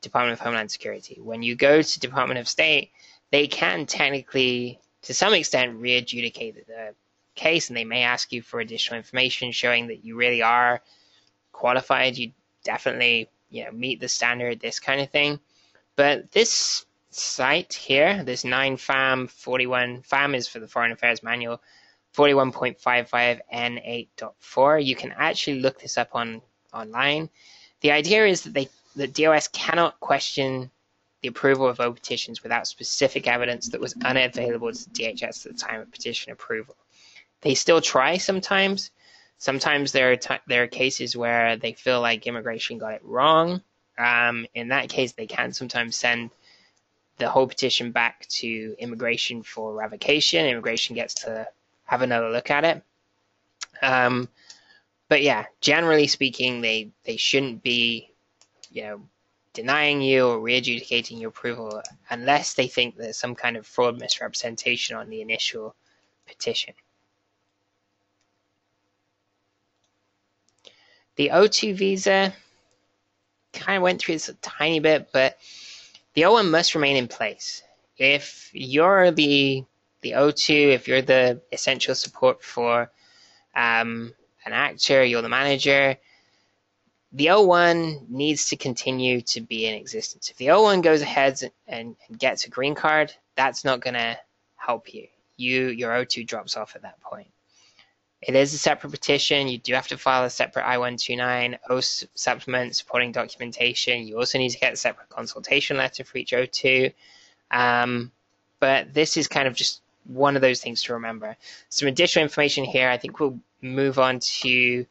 Department of Homeland Security. When you go to Department of State, they can technically, to some extent, re-adjudicate the case, and they may ask you for additional information showing that you really are qualified, you definitely meet the standard, this kind of thing. But this site here, this 9FAM 41, FAM is for the Foreign Affairs Manual, 41.55 N8.4. You can actually look this up online. The idea is that the DOS cannot question the approval of O petitions without specific evidence that was unavailable to the DHS at the time of petition approval. They still try sometimes. Sometimes there are cases where they feel like immigration got it wrong. In that case, they can sometimes send the whole petition back to immigration for revocation. Immigration gets to have another look at it. But yeah, generally speaking, they shouldn't be denying you or re-adjudicating your approval unless they think there's some kind of fraud misrepresentation on the initial petition. The O2 visa, kind of went through this a tiny bit, but the O1 must remain in place. If you're the O2, if you're the essential support for an actor, you're the manager, the O1 needs to continue to be in existence. If the O1 goes ahead and gets a green card, that's not going to help you. Your O2 drops off at that point. It is a separate petition. You do have to file a separate I-129, O supplement, supporting documentation. You also need to get a separate consultation letter for each O2. But this is kind of just one of those things to remember. Some additional information here. I think we'll move on to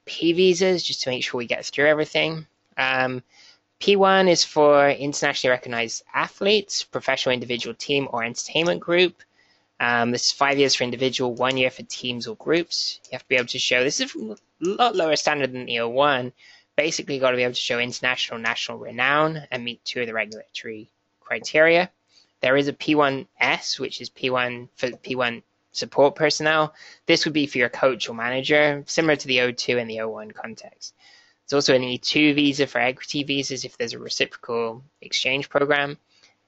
P visas just to make sure we get through everything. P1 is for internationally recognized athletes, professional individual team or entertainment group. This is 5 years for individual, 1 year for teams or groups. You have to be able to show, this is a lot lower standard than the O1. Basically, you've got to be able to show international, national renown and meet 2 of the regulatory criteria. There is a P1S, which is P1 for P1 support personnel. This would be for your coach or manager, similar to the O2 and the O1 context. There's also an E2 visa for equity visas if there's a reciprocal exchange program,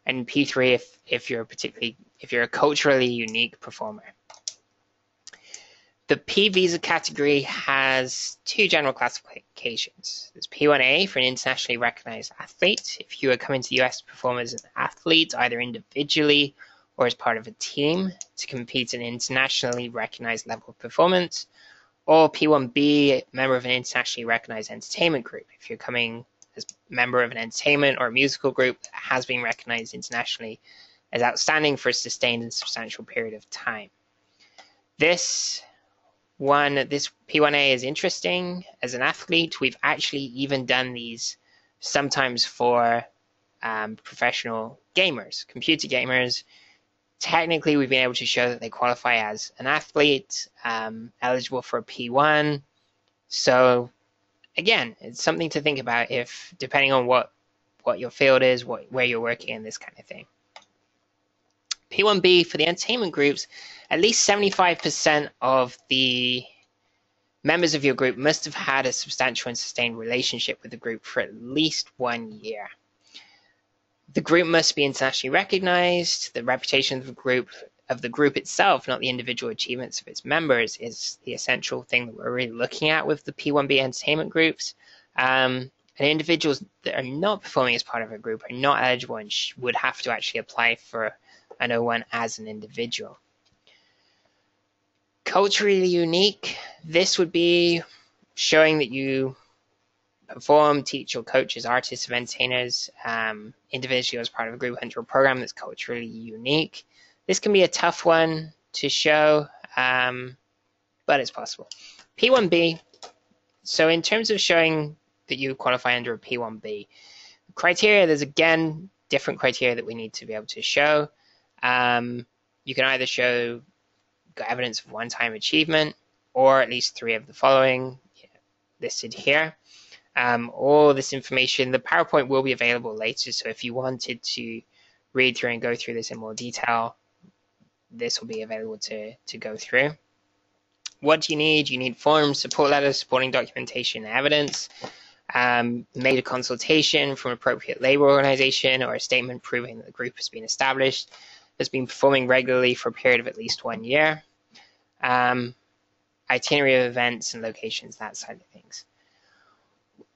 and P3 if you're a culturally unique performer. The P visa category has two general classifications. There's P1A for an internationally recognized athlete. If you are coming to the US to perform as an athlete, either individually or as part of a team to compete at an internationally recognized level of performance. Or P1B, member of an internationally recognized entertainment group. If you're coming as a member of an entertainment or a musical group that has been recognized internationally as outstanding for a sustained and substantial period of time. This P1A is interesting as an athlete. We've actually even done these sometimes for professional gamers, computer gamers. Technically, we've been able to show that they qualify as an athlete, eligible for a P1. So again, it's something to think about if, depending on what your field is, where you're working, and this kind of thing. P1B for the entertainment groups, at least 75% of the members of your group must have had a substantial and sustained relationship with the group for at least 1 year. The group must be internationally recognized. The reputation of the group itself, not the individual achievements of its members, is the essential thing that we're really looking at with the P1B entertainment groups. And individuals that are not performing as part of a group are not eligible and would have to actually apply for an O1 as an individual. Culturally unique, this would be showing that you perform, teach, or coach as artists, entertainers, individually as part of a group under a program that's culturally unique. This can be a tough one to show, but it's possible. P1B, so in terms of showing that you qualify under a P1B, criteria, there's again different criteria that we need to be able to show. You can either show evidence of one-time achievement or at least 3 of the following listed here. All this information, the PowerPoint will be available later, so if you wanted to read through and go through this in more detail, this will be available to go through. What do you need? You need forms, support letters, supporting documentation and evidence, made a consultation from an appropriate labor organization, or a statement proving that the group has been established, has been performing regularly for a period of at least 1 year, itinerary of events and locations, that side of things.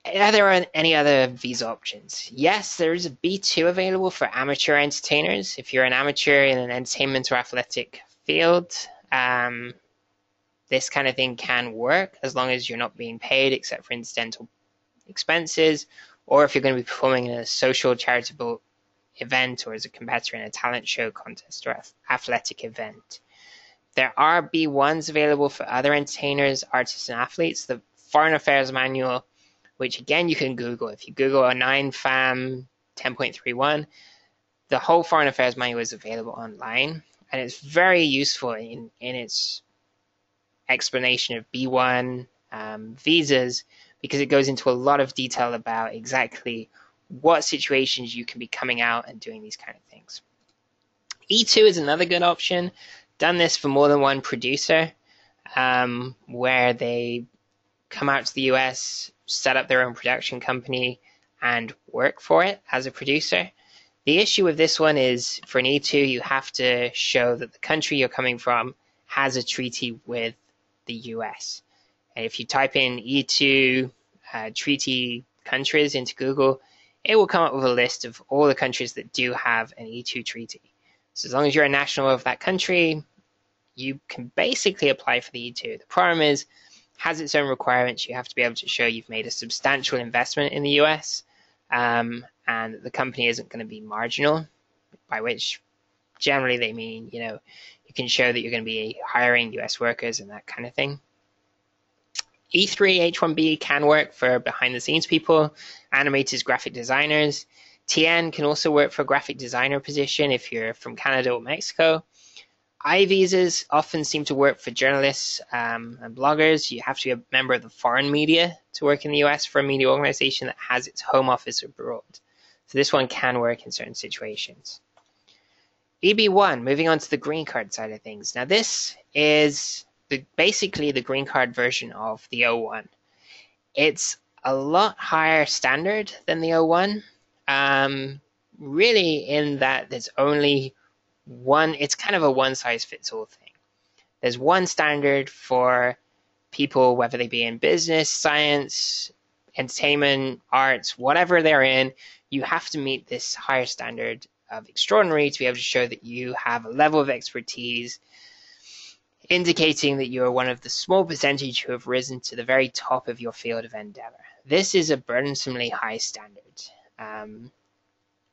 Are there any other visa options? Yes, there is a B2 available for amateur entertainers. If you're an amateur in an entertainment or athletic field, this kind of thing can work as long as you're not being paid except for incidental expenses, or if you're going to be performing in a social charitable event or as a competitor in a talent show, contest, or athletic event. There are B1s available for other entertainers, artists, and athletes. The Foreign Affairs Manual, which again you can Google. If you Google a 9FAM 10.31, the whole Foreign Affairs Manual is available online, and it's very useful in its explanation of B1 visas, because it goes into a lot of detail about exactly what situations you can be coming out and doing these kind of things. E2 is another good option. Done this for more than one producer, where they come out to the US, set up their own production company, and work for it as a producer. The issue with this one is, for an E2, you have to show that the country you're coming from has a treaty with the US. And if you type in E2 treaty countries into Google, it will come up with a list of all the countries that do have an E2 treaty. So as long as you're a national of that country, you can basically apply for the E2. The problem is, it has its own requirements. You have to be able to show you've made a substantial investment in the US, and the company isn't going to be marginal, by which generally they mean, you can show that you're going to be hiring US workers and that kind of thing. E3 H1B can work for behind-the-scenes people, animators, graphic designers. TN can also work for a graphic designer position if you're from Canada or Mexico. I visas often seem to work for journalists and bloggers. You have to be a member of the foreign media to work in the US for a media organization that has its home office abroad. So this one can work in certain situations. EB1, moving on to the green card side of things. Now this is basically the green card version of the O1. It's a lot higher standard than the O1, really in that there's only one, it's kind of a one-size-fits-all thing. There's one standard for people, whether they be in business, science, entertainment, arts, whatever they're in. You have to meet this higher standard of extraordinary to be able to show that you have a level of expertise indicating that you are one of the small percentage who have risen to the very top of your field of endeavor. This is a burdensomely high standard.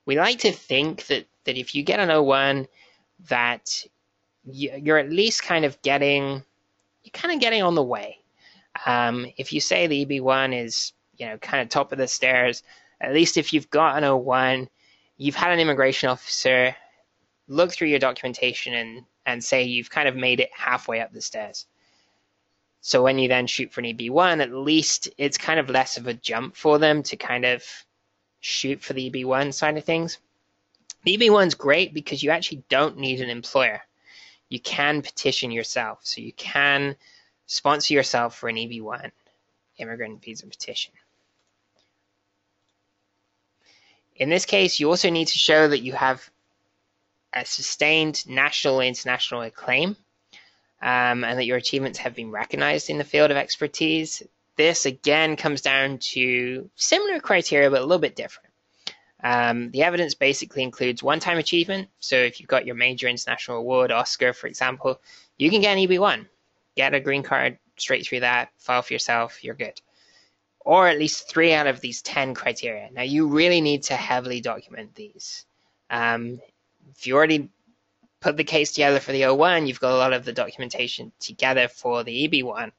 We like to think that if you get an O1, that you're at least kind of getting on the way. If you say the EB1 is, kind of top of the stairs, at least if you've got an O1, you've had an immigration officer look through your documentation and say you've kind of made it halfway up the stairs. So when you then shoot for an EB1, at least it's kind of less of a jump for them to kind of shoot for the EB1 side of things. The EB1's great because you actually don't need an employer. You can petition yourself. So you can sponsor yourself for an EB1 immigrant visa petition. In this case, you also need to show that you have a sustained national and international acclaim, and that your achievements have been recognized in the field of expertise. This again comes down to similar criteria, but a little bit different. The evidence basically includes one-time achievement. So if you've got your major international award, Oscar, for example, you can get an EB1, get a green card straight through that, file for yourself, you're good. Or at least 3 out of these 10 criteria. Now you really need to heavily document these. If you already put the case together for the O1, you've got a lot of the documentation together for the EB1.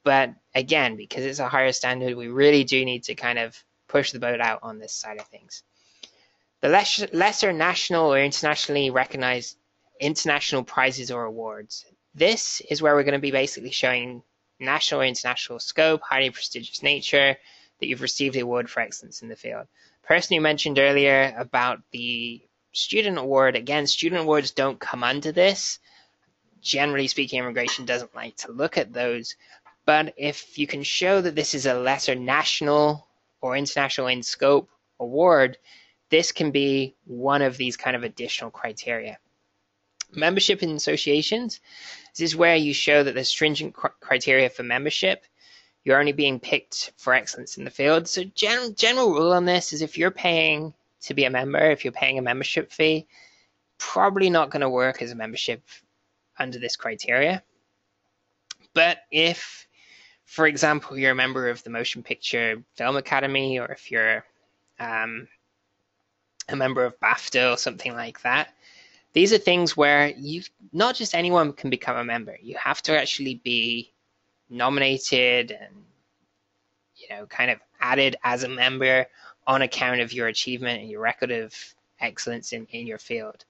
But again, because it's a higher standard, we really do need to kind of push the boat out on this side of things. The lesser national or internationally recognized international prizes or awards. This is where we're going to be basically showing national or international scope, highly prestigious nature, that you've received the award for excellence in the field. The person you mentioned earlier about the student award, again, student awards don't come under this. Generally speaking, immigration doesn't like to look at those. But if you can show that this is a lesser national or international in scope award, this can be one of these kind of additional criteria. Membership in associations. This is where you show that there's stringent criteria for membership. You're only being picked for excellence in the field. So general rule on this is if you're paying to be a member, if you're paying a membership fee, probably not going to work as a membership under this criteria. But if, for example, you're a member of the Motion Picture Film Academy, or if you're a member of BAFTA or something like that, these are things where not just anyone can become a member. You have to actually be nominated and kind of added as a member on account of your achievement and your record of excellence in your field.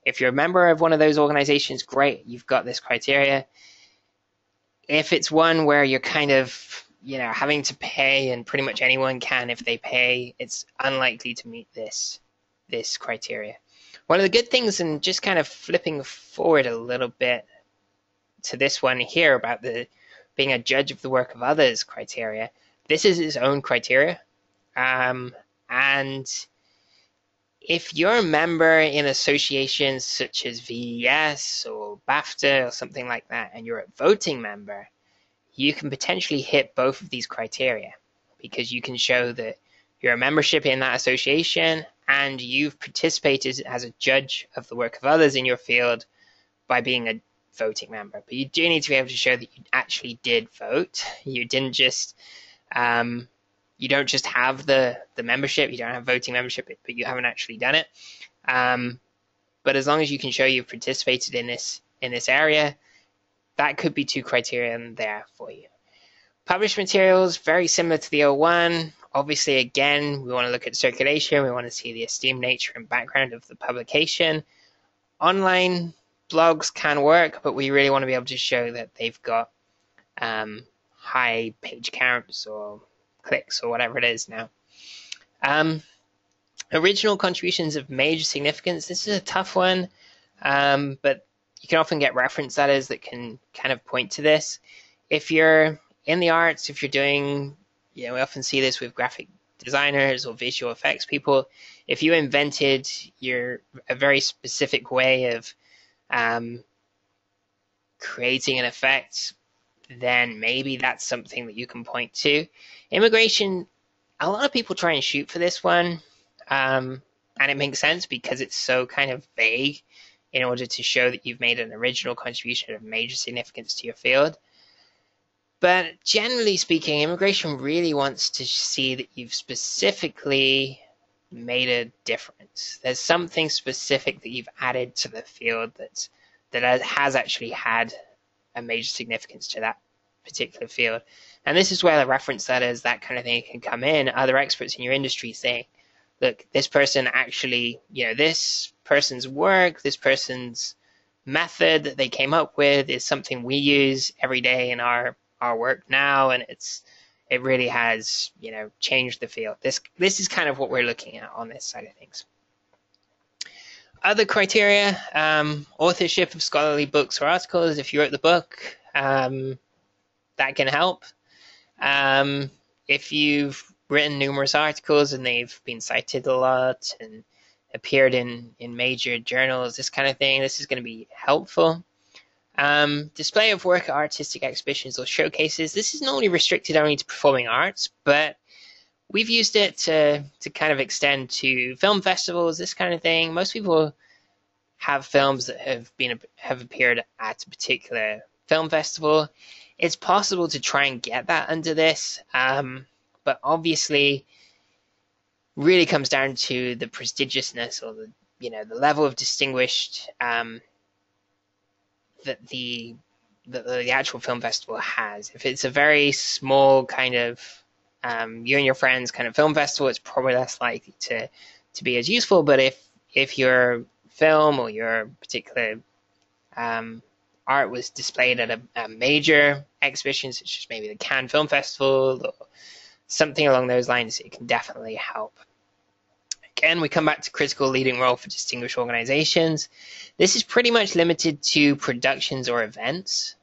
If you're a member of one of those organizations, great, you've got this criteria. If it's one where you're kind of having to pay, and pretty much anyone can if they pay, it's unlikely to meet this criteria. One of the good things, and just kind of flipping forward a little bit to this one here about the being a judge of the work of others criteria, this is its own criteria. And if you're a member in associations such as VES or BAFTA or something like that, and you're a voting member, you can potentially hit both of these criteria because you can show that you're a membership in that association and you've participated as a judge of the work of others in your field by being a voting member. But you do need to be able to show that you actually did vote. You didn't just you don't just have the membership, you don't have voting membership, but you haven't actually done it. But as long as you can show you've participated in this area, that could be 2 criteria there for you. Published materials, very similar to the O1. Obviously, again, we want to look at circulation. We want to see the esteemed nature and background of the publication. Online blogs can work, but we really want to be able to show that they've got high page counts or clicks or whatever it is now. Original contributions of major significance. This is a tough one, but you can often get reference letters that can kind of point to this. If you're in the arts, if you're doing, we often see this with graphic designers or visual effects people. If you invented a very specific way of creating an effect, then maybe that's something that you can point to. Immigration, a lot of people try and shoot for this one, and it makes sense because it's so kind of vague in order to show that you've made an original contribution of major significance to your field. But generally speaking, immigration really wants to see that you've specifically made a difference. There's something specific that you've added to the field that has actually had a major significance to that particular field. And this is where the reference letters, that kind of thing, can come in. Other experts in your industry saying, look, this person actually, this person's work, this person's method that they came up with is something we use every day in our work now, and it really has, changed the field. This is kind of what we're looking at on this side of things. Other criteria, authorship of scholarly books or articles. If you wrote the book, that can help. If you've written numerous articles and they've been cited a lot and appeared in major journals, this kind of thing, this is going to be helpful. Display of work at artistic exhibitions or showcases. This is normally restricted only to performing arts, but we've used it to kind of extend to film festivals, this kind of thing. Most people have films that have appeared at a particular film festival. It's possible to try and get that under this, but obviously really comes down to the prestigiousness or the level of distinguished that the actual film festival has. If it's a very small kind of you and your friends kind of film festival, it's probably less likely to be as useful. But if your film or your particular art was displayed at a major exhibition, such as maybe the Cannes Film Festival or something along those lines, it can definitely help. Again, we come back to critical leading role for distinguished organizations. This is pretty much limited to productions or events.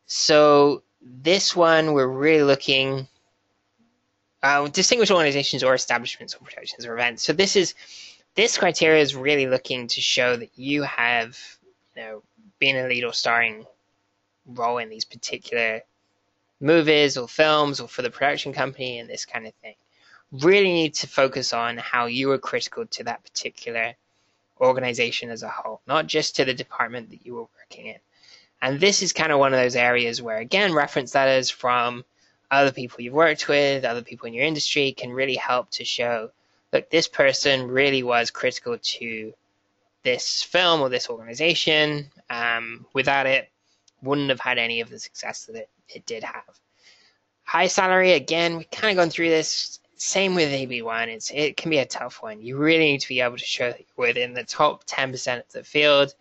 So this one, we're really looking distinguished organizations or establishments or productions or events. So this criteria is really looking to show that you have, been a lead or starring role in these particular movies or films or for the production company and this kind of thing. Really need to focus on how you were critical to that particular organization as a whole, not just to the department that you were working in. And this is kind of one of those areas where, again, reference letters from other people you've worked with, other people in your industry can really help to show, look, this person really was critical to this film or this organization. Without it, wouldn't have had any of the success that it did have. High salary, again, we've kind of gone through this. Same with AB1, it can be a tough one. You really need to be able to show that you're within the top 10% of the field.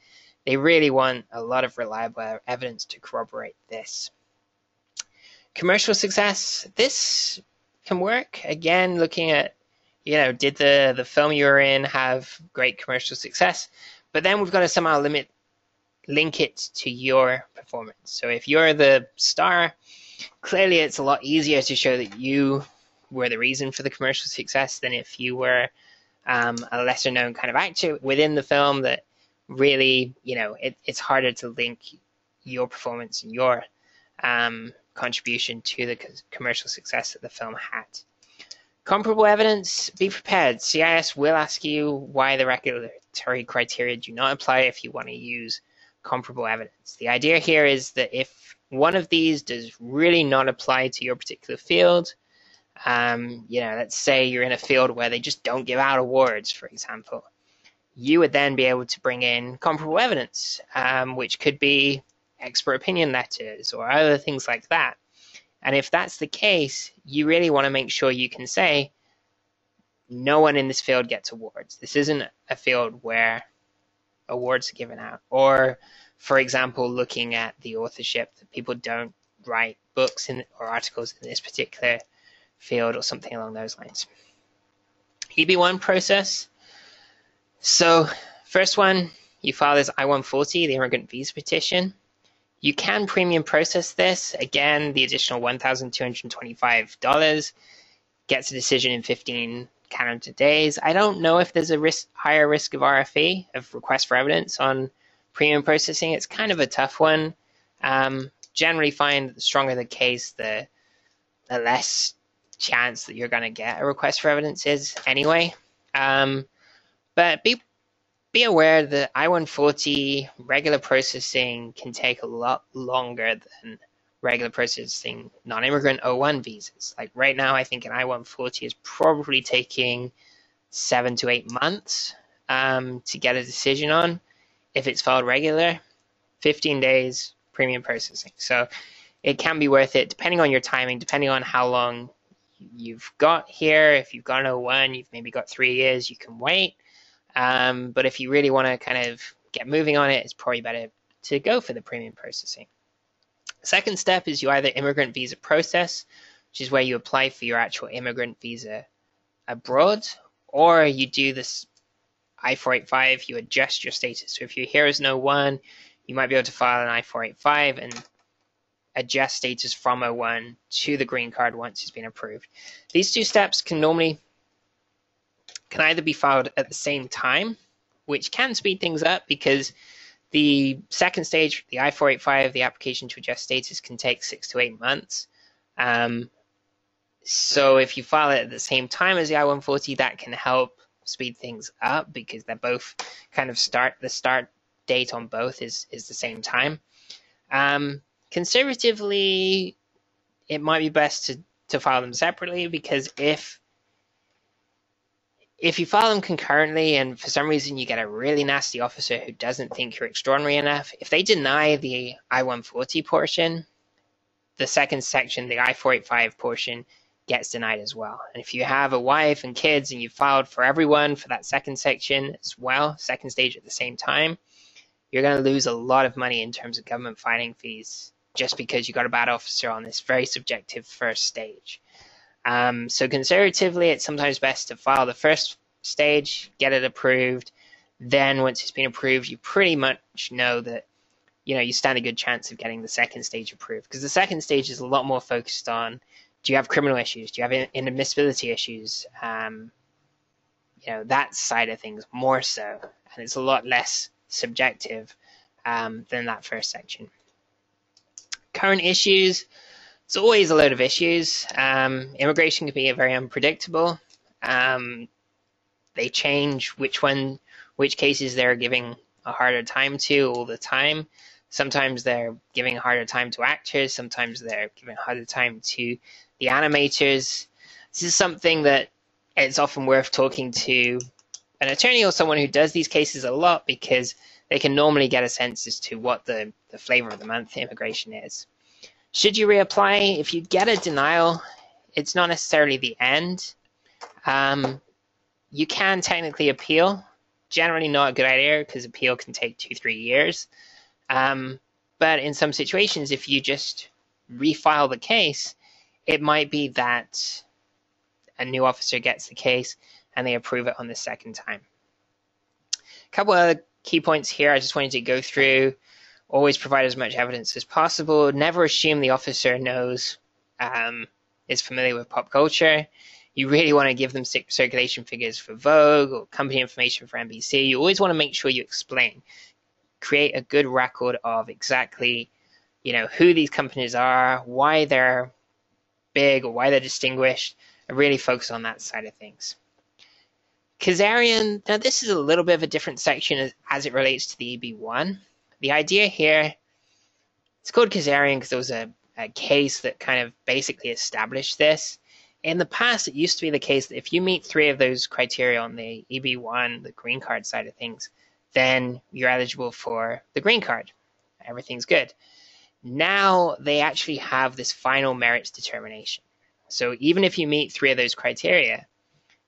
They really want a lot of reliable evidence to corroborate this. Commercial success, this can work. Again, looking at, did the film you were in have great commercial success? But then we've got to somehow link it to your performance. So if you're the star, clearly it's a lot easier to show that you were the reason for the commercial success than if you were a lesser known kind of actor within the film that really, it's harder to link your performance and your contribution to the commercial success that the film had. Comparable evidence, be prepared. CIS will ask you why the regulatory criteria do not apply if you want to use comparable evidence. The idea here is that if one of these does really not apply to your particular field, let's say you're in a field where they just don't give out awards, for example, you would then be able to bring in comparable evidence, which could be expert opinion letters or other things like that. And if that's the case, you really want to make sure you can say, no one in this field gets awards. This isn't a field where awards are given out. Or, for example, looking at the authorship, that people don't write books or articles in this particular field or something along those lines. EB1 process. So first one, you file this I-140, the immigrant visa petition. You can premium process this. Again, the additional $1,225 gets a decision in 15 calendar days. I don't know if there's a higher risk of RFE, of request for evidence, on premium processing, it's kind of a tough one. Generally find the stronger the case, the less chance that you're going to get a request for evidence is anyway. But be aware that I-140 regular processing can take a lot longer than regular processing non-immigrant O1 visas. Like right now, I think an I-140 is probably taking 7 to 8 months to get a decision on. If it's filed regular, 15 days premium processing. So it can be worth it depending on your timing, depending on how long you've got here. If you've got an O1, you've maybe got 3 years, you can wait. But if you really want to kind of get moving on it, it's probably better to go for the premium processing. Second step is you either immigrant visa process, which is where you apply for your actual immigrant visa abroad, or you do this I-485, you adjust your status. So if you're here as an O1, you might be able to file an I-485 and adjust status from O1 to the green card once it's been approved. These two steps can either be filed at the same time, which can speed things up because the second stage, the I-485, the application to adjust status, can take 6 to 8 months. So if you file it at the same time as the I-140, that can help speed things up because they're both kind of the start date on both is the same time. Conservatively, it might be best to file them separately because if you file them concurrently and for some reason you get a really nasty officer who doesn't think you're extraordinary enough, if they deny the I-140 portion, the second section, the I-485 portion, gets denied as well. And if you have a wife and kids and you filed for everyone for that second section as well, second stage at the same time, you're going to lose a lot of money in terms of government filing fees just because you got a bad officer on this very subjective first stage. So conservatively, it's sometimes best to file the first stage, get it approved. Then once it's been approved, you pretty much know that you stand a good chance of getting the second stage approved because the second stage is a lot more focused on, do you have criminal issues? Do you have inadmissibility issues? That side of things more so, and it's a lot less subjective than that first section. Current issues. It's always a load of issues. Immigration can be very unpredictable. They change which cases they're giving a harder time to all the time. Sometimes they're giving a harder time to actors. Sometimes they're giving a harder time to the animators. This is something that it's often worth talking to an attorney or someone who does these cases a lot because they can normally get a sense as to what the flavor of the month immigration is. Should you reapply? If you get a denial, it's not necessarily the end. You can technically appeal. Generally not a good idea because appeal can take 2-3 years. But in some situations, if you just refile the case, it might be that a new officer gets the case and they approve it on the second time. A couple other key points here I just wanted to go through. Always provide as much evidence as possible. Never assume the officer knows, is familiar with pop culture. You really want to give them circulation figures for Vogue or company information for NBC. You always want to make sure you explain. Create a good record of exactly, who these companies are, why they're big or why they're distinguished, and really focus on that side of things. Kazarian, now this is a little bit of a different section as it relates to the EB1. The idea here, it's called Kazarian because there was a case that kind of basically established this. In the past, it used to be the case that if you meet 3 of those criteria on the EB1, the green card side of things, then you're eligible for the green card. Everything's good. Now they actually have this final merits determination. So even if you meet 3 of those criteria,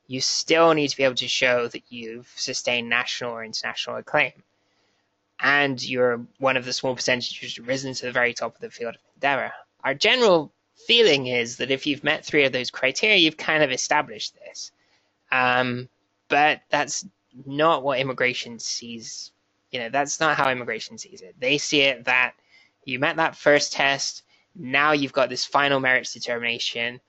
you still need to be able to show that you've sustained national or international acclaim. And you're one of the small percentages who's risen to the very top of the field of endeavor. Our general feeling is that if you've met 3 of those criteria, you've kind of established this. But that's not what immigration sees. That's not how immigration sees it. They see it that you met that first test, now you've got this final merits determination,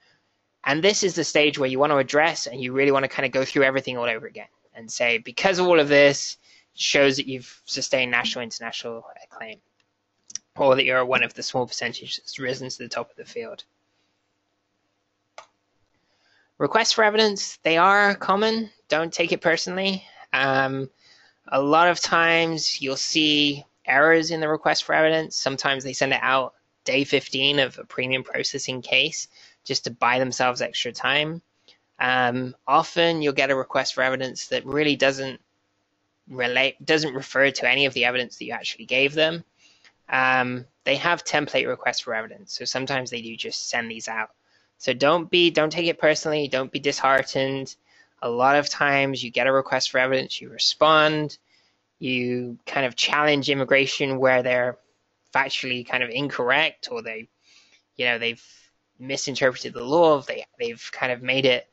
and this is the stage where you want to address and you really want to kind of go through everything all over again and say, because of all of this, shows that you've sustained national, international acclaim, or that you're one of the small percentage that's risen to the top of the field. Requests for evidence, they are common. Don't take it personally. A lot of times you'll see errors in the request for evidence. Sometimes they send it out day 15 of a premium processing case just to buy themselves extra time. Often you'll get a request for evidence that really doesn't refer to any of the evidence that you actually gave them. They have template requests for evidence, so sometimes they do just send these out. So don't take it personally, don't be disheartened. A lot of times you get a request for evidence, you respond, you kind of challenge immigration where they're factually kind of incorrect, or they've misinterpreted the law, they've kind of made it,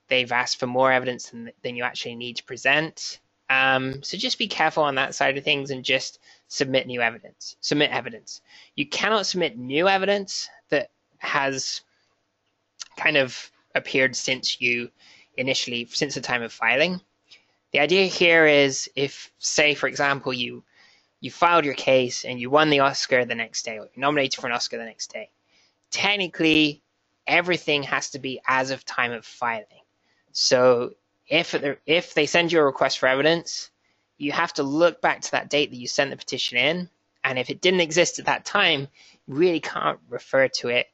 they've asked for more evidence than you actually need to present. So just be careful on that side of things and just submit evidence. You cannot submit new evidence that has kind of appeared since the time of filing. The idea here is if, say, for example, you filed your case and you won the Oscar the next day, or you're nominated for an Oscar the next day, technically everything has to be as of time of filing. So if they send you a request for evidence, you have to look back to that date that you sent the petition in, and if it didn't exist at that time, you really can't refer to it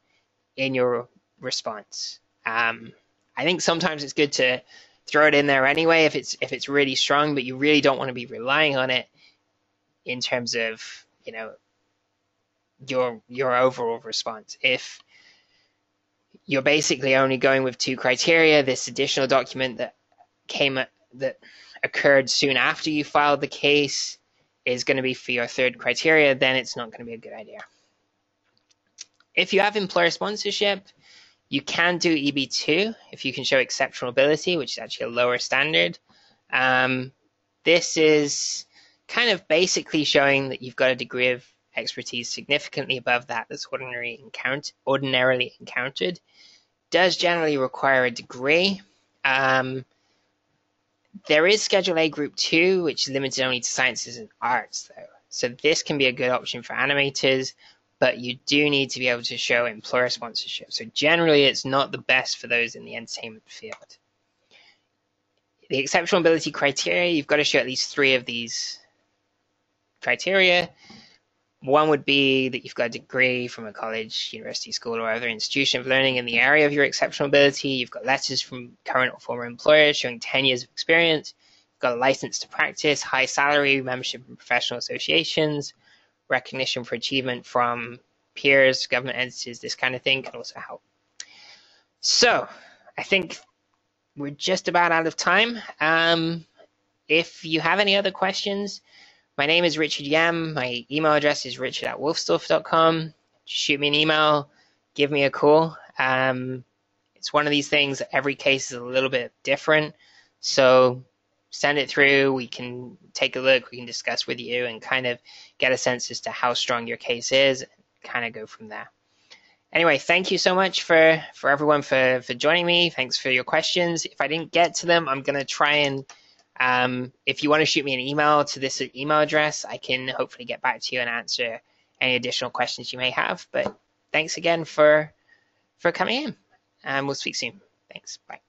in your response. I think sometimes it's good to throw it in there anyway if it's really strong, but you really don't want to be relying on it in terms of your overall response. If you're basically only going with two criteria, this additional document that occurred soon after you filed the case is going to be for your third criteria, then it's not going to be a good idea. If you have employer sponsorship, you can do EB2 if you can show exceptional ability, which is actually a lower standard. This is kind of basically showing that you've got a degree of expertise significantly above that that's ordinarily encountered. Does generally require a degree. There is Schedule A Group 2, which is limited only to sciences and arts, though. So this can be a good option for animators, but you do need to be able to show employer sponsorship. So generally, it's not the best for those in the entertainment field. The exceptional ability criteria, you've got to show at least 3 of these criteria. One would be that you've got a degree from a college, university, school, or other institution of learning in the area of your exceptional ability. You've got letters from current or former employers showing 10 years of experience. You've got a license to practice, high salary, membership in professional associations, recognition for achievement from peers, government entities, this kind of thing can also help. So I think we're just about out of time. If you have any other questions, my name is Richard Yemm. My email address is richard@wolfstuff.com. Shoot me an email, give me a call. It's one of these things, every case is a little bit different. So send it through, we can take a look, we can discuss with you and kind of get a sense as to how strong your case is and kind of go from there. Anyway, thank you so much for everyone for joining me. Thanks for your questions. If I didn't get to them, I'm going to try and if you want to shoot me an email to this email address, I can hopefully get back to you and answer any additional questions you may have. But thanks again for coming in, and we'll speak soon. Thanks. Bye.